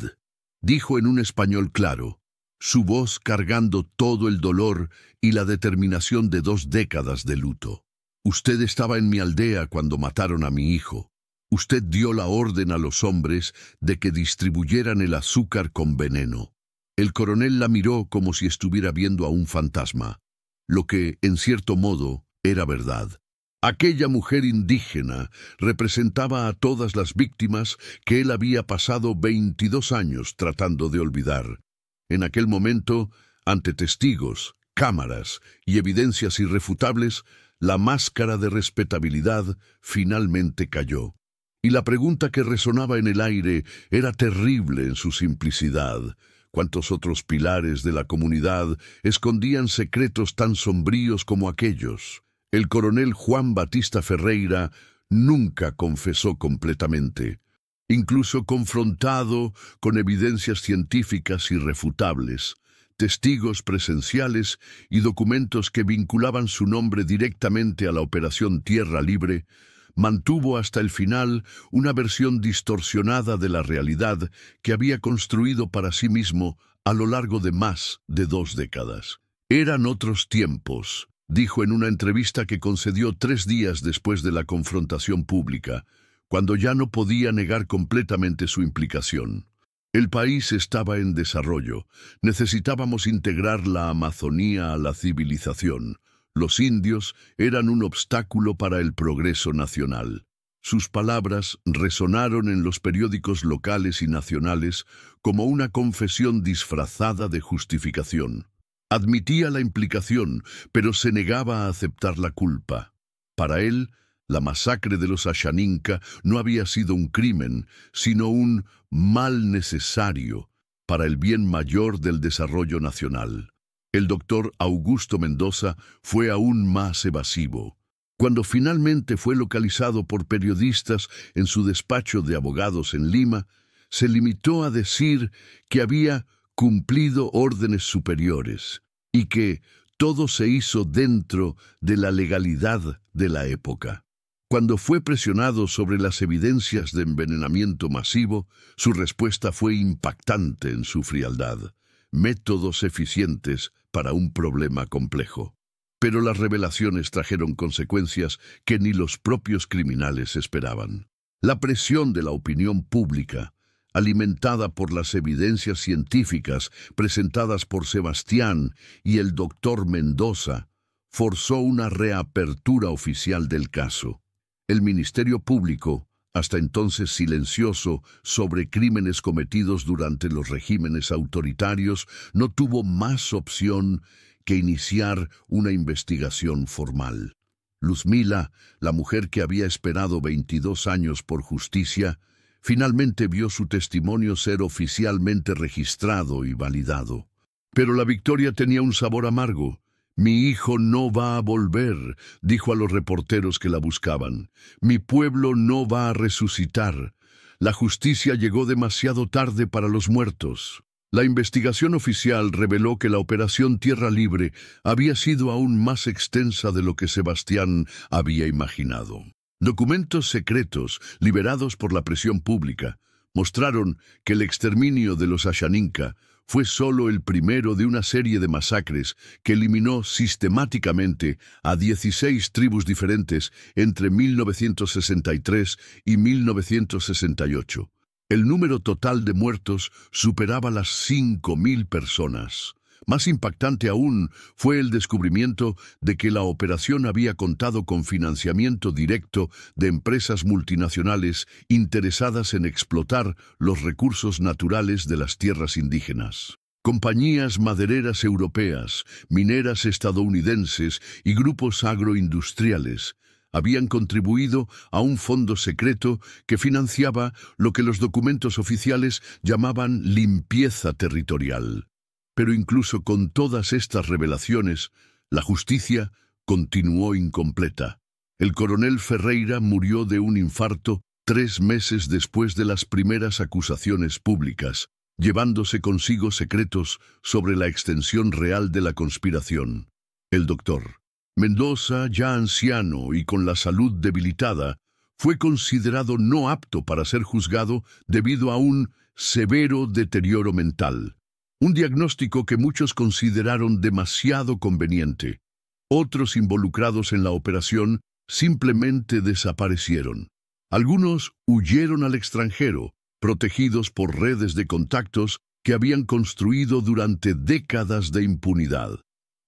[SPEAKER 1] dijo en un español claro, su voz cargando todo el dolor y la determinación de 2 décadas de luto. «Usted estaba en mi aldea cuando mataron a mi hijo. Usted dio la orden a los hombres de que distribuyeran el azúcar con veneno». El coronel la miró como si estuviera viendo a un fantasma, lo que, en cierto modo, era verdad. Aquella mujer indígena representaba a todas las víctimas que él había pasado 22 años tratando de olvidar. En aquel momento, ante testigos, cámaras y evidencias irrefutables, la máscara de respetabilidad finalmente cayó. Y la pregunta que resonaba en el aire era terrible en su simplicidad. ¿Cuántos otros pilares de la comunidad escondían secretos tan sombríos como aquellos? El coronel Juan Batista Ferreira nunca confesó completamente. Incluso confrontado con evidencias científicas irrefutables, testigos presenciales y documentos que vinculaban su nombre directamente a la Operación Tierra Libre, mantuvo hasta el final una versión distorsionada de la realidad que había construido para sí mismo a lo largo de más de 2 décadas. «Eran otros tiempos», dijo en una entrevista que concedió 3 días después de la confrontación pública, cuando ya no podía negar completamente su implicación. El país estaba en desarrollo. Necesitábamos integrar la Amazonía a la civilización. Los indios eran un obstáculo para el progreso nacional. Sus palabras resonaron en los periódicos locales y nacionales como una confesión disfrazada de justificación. Admitía la implicación, pero se negaba a aceptar la culpa. Para él, la masacre de los Ashaninka no había sido un crimen, sino un mal necesario para el bien mayor del desarrollo nacional. El doctor Augusto Mendoza fue aún más evasivo. Cuando finalmente fue localizado por periodistas en su despacho de abogados en Lima, se limitó a decir que había cumplido órdenes superiores y que todo se hizo dentro de la legalidad de la época. Cuando fue presionado sobre las evidencias de envenenamiento masivo, su respuesta fue impactante en su frialdad. Métodos eficientes para un problema complejo. Pero las revelaciones trajeron consecuencias que ni los propios criminales esperaban. La presión de la opinión pública, alimentada por las evidencias científicas presentadas por Sebastián y el doctor Mendoza, forzó una reapertura oficial del caso. El Ministerio Público, hasta entonces silencioso sobre crímenes cometidos durante los regímenes autoritarios, no tuvo más opción que iniciar una investigación formal. Luzmila, la mujer que había esperado 22 años por justicia, finalmente vio su testimonio ser oficialmente registrado y validado. Pero la victoria tenía un sabor amargo. «Mi hijo no va a volver», dijo a los reporteros que la buscaban. «Mi pueblo no va a resucitar. La justicia llegó demasiado tarde para los muertos». La investigación oficial reveló que la Operación Tierra Libre había sido aún más extensa de lo que Sebastián había imaginado. Documentos secretos, liberados por la presión pública, mostraron que el exterminio de los Ashaninka fue solo el primero de una serie de masacres que eliminó sistemáticamente a 16 tribus diferentes entre 1963 y 1968. El número total de muertos superaba las 5.000 personas. Más impactante aún fue el descubrimiento de que la operación había contado con financiamiento directo de empresas multinacionales interesadas en explotar los recursos naturales de las tierras indígenas. Compañías madereras europeas, mineras estadounidenses y grupos agroindustriales habían contribuido a un fondo secreto que financiaba lo que los documentos oficiales llamaban limpieza territorial. Pero incluso con todas estas revelaciones, la justicia continuó incompleta. El coronel Ferreira murió de un infarto 3 meses después de las primeras acusaciones públicas, llevándose consigo secretos sobre la extensión real de la conspiración. El doctor Mendoza, ya anciano y con la salud debilitada, fue considerado no apto para ser juzgado debido a un severo deterioro mental. Un diagnóstico que muchos consideraron demasiado conveniente. Otros involucrados en la operación simplemente desaparecieron. Algunos huyeron al extranjero, protegidos por redes de contactos que habían construido durante décadas de impunidad.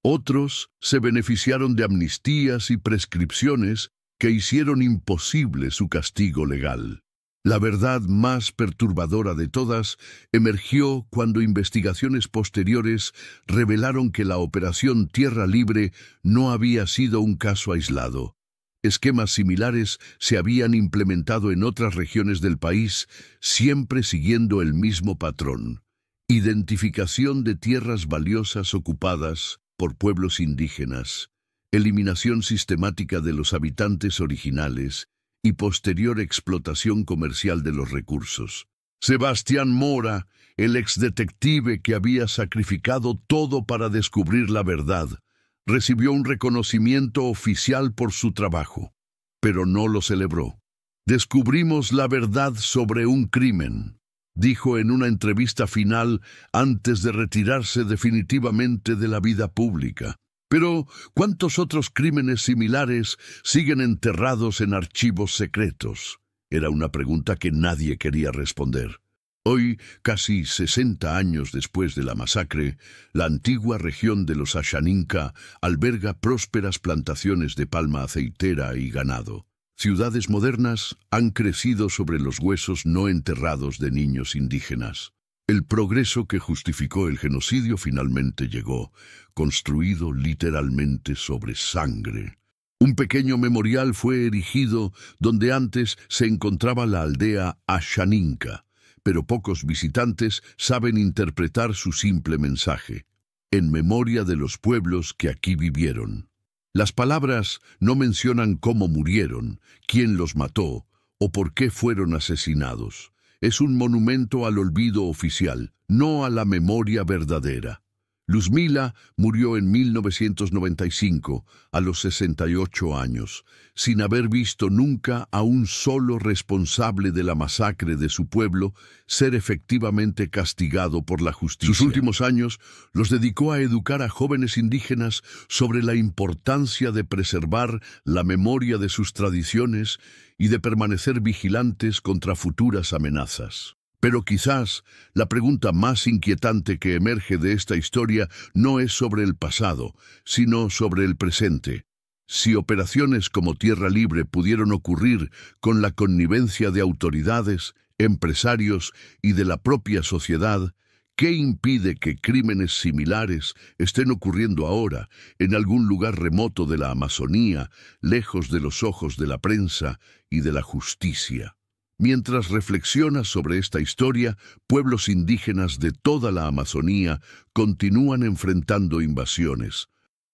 [SPEAKER 1] Otros se beneficiaron de amnistías y prescripciones que hicieron imposible su castigo legal. La verdad más perturbadora de todas emergió cuando investigaciones posteriores revelaron que la Operación Tierra Libre no había sido un caso aislado. Esquemas similares se habían implementado en otras regiones del país, siempre siguiendo el mismo patrón: identificación de tierras valiosas ocupadas por pueblos indígenas, eliminación sistemática de los habitantes originales y posterior explotación comercial de los recursos. Sebastián Mora, el exdetective que había sacrificado todo para descubrir la verdad, recibió un reconocimiento oficial por su trabajo, pero no lo celebró. «Descubrimos la verdad sobre un crimen», dijo en una entrevista final antes de retirarse definitivamente de la vida pública. Pero, ¿cuántos otros crímenes similares siguen enterrados en archivos secretos? Era una pregunta que nadie quería responder. Hoy, casi 60 años después de la masacre, la antigua región de los Ashaninka alberga prósperas plantaciones de palma aceitera y ganado. Ciudades modernas han crecido sobre los huesos no enterrados de niños indígenas. El progreso que justificó el genocidio finalmente llegó, construido literalmente sobre sangre. Un pequeño memorial fue erigido donde antes se encontraba la aldea Ashaninka, pero pocos visitantes saben interpretar su simple mensaje, en memoria de los pueblos que aquí vivieron. Las palabras no mencionan cómo murieron, quién los mató o por qué fueron asesinados. Es un monumento al olvido oficial, no a la memoria verdadera. Luzmila murió en 1995, a los 68 años, sin haber visto nunca a un solo responsable de la masacre de su pueblo ser efectivamente castigado por la justicia. Sus últimos años los dedicó a educar a jóvenes indígenas sobre la importancia de preservar la memoria de sus tradiciones y de permanecer vigilantes contra futuras amenazas. Pero quizás la pregunta más inquietante que emerge de esta historia no es sobre el pasado, sino sobre el presente. Si operaciones como Tierra Libre pudieron ocurrir con la connivencia de autoridades, empresarios y de la propia sociedad, ¿qué impide que crímenes similares estén ocurriendo ahora en algún lugar remoto de la Amazonía, lejos de los ojos de la prensa y de la justicia? Mientras reflexionas sobre esta historia, pueblos indígenas de toda la Amazonía continúan enfrentando invasiones,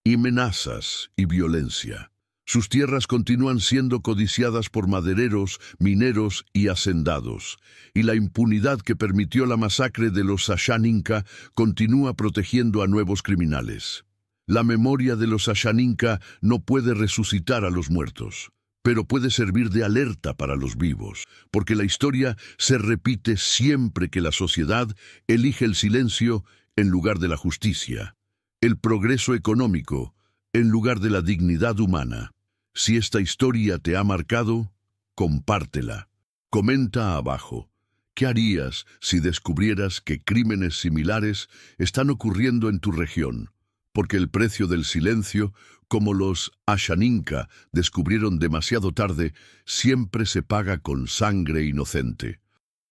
[SPEAKER 1] amenazas y violencia. Sus tierras continúan siendo codiciadas por madereros, mineros y hacendados, y la impunidad que permitió la masacre de los Ashaninka continúa protegiendo a nuevos criminales. La memoria de los Ashaninka no puede resucitar a los muertos, pero puede servir de alerta para los vivos, porque la historia se repite siempre que la sociedad elige el silencio en lugar de la justicia, el progreso económico en lugar de la dignidad humana. Si esta historia te ha marcado, compártela. Comenta abajo. ¿Qué harías si descubrieras que crímenes similares están ocurriendo en tu región? Porque el precio del silencio, como los Ashaninka descubrieron demasiado tarde, siempre se paga con sangre inocente.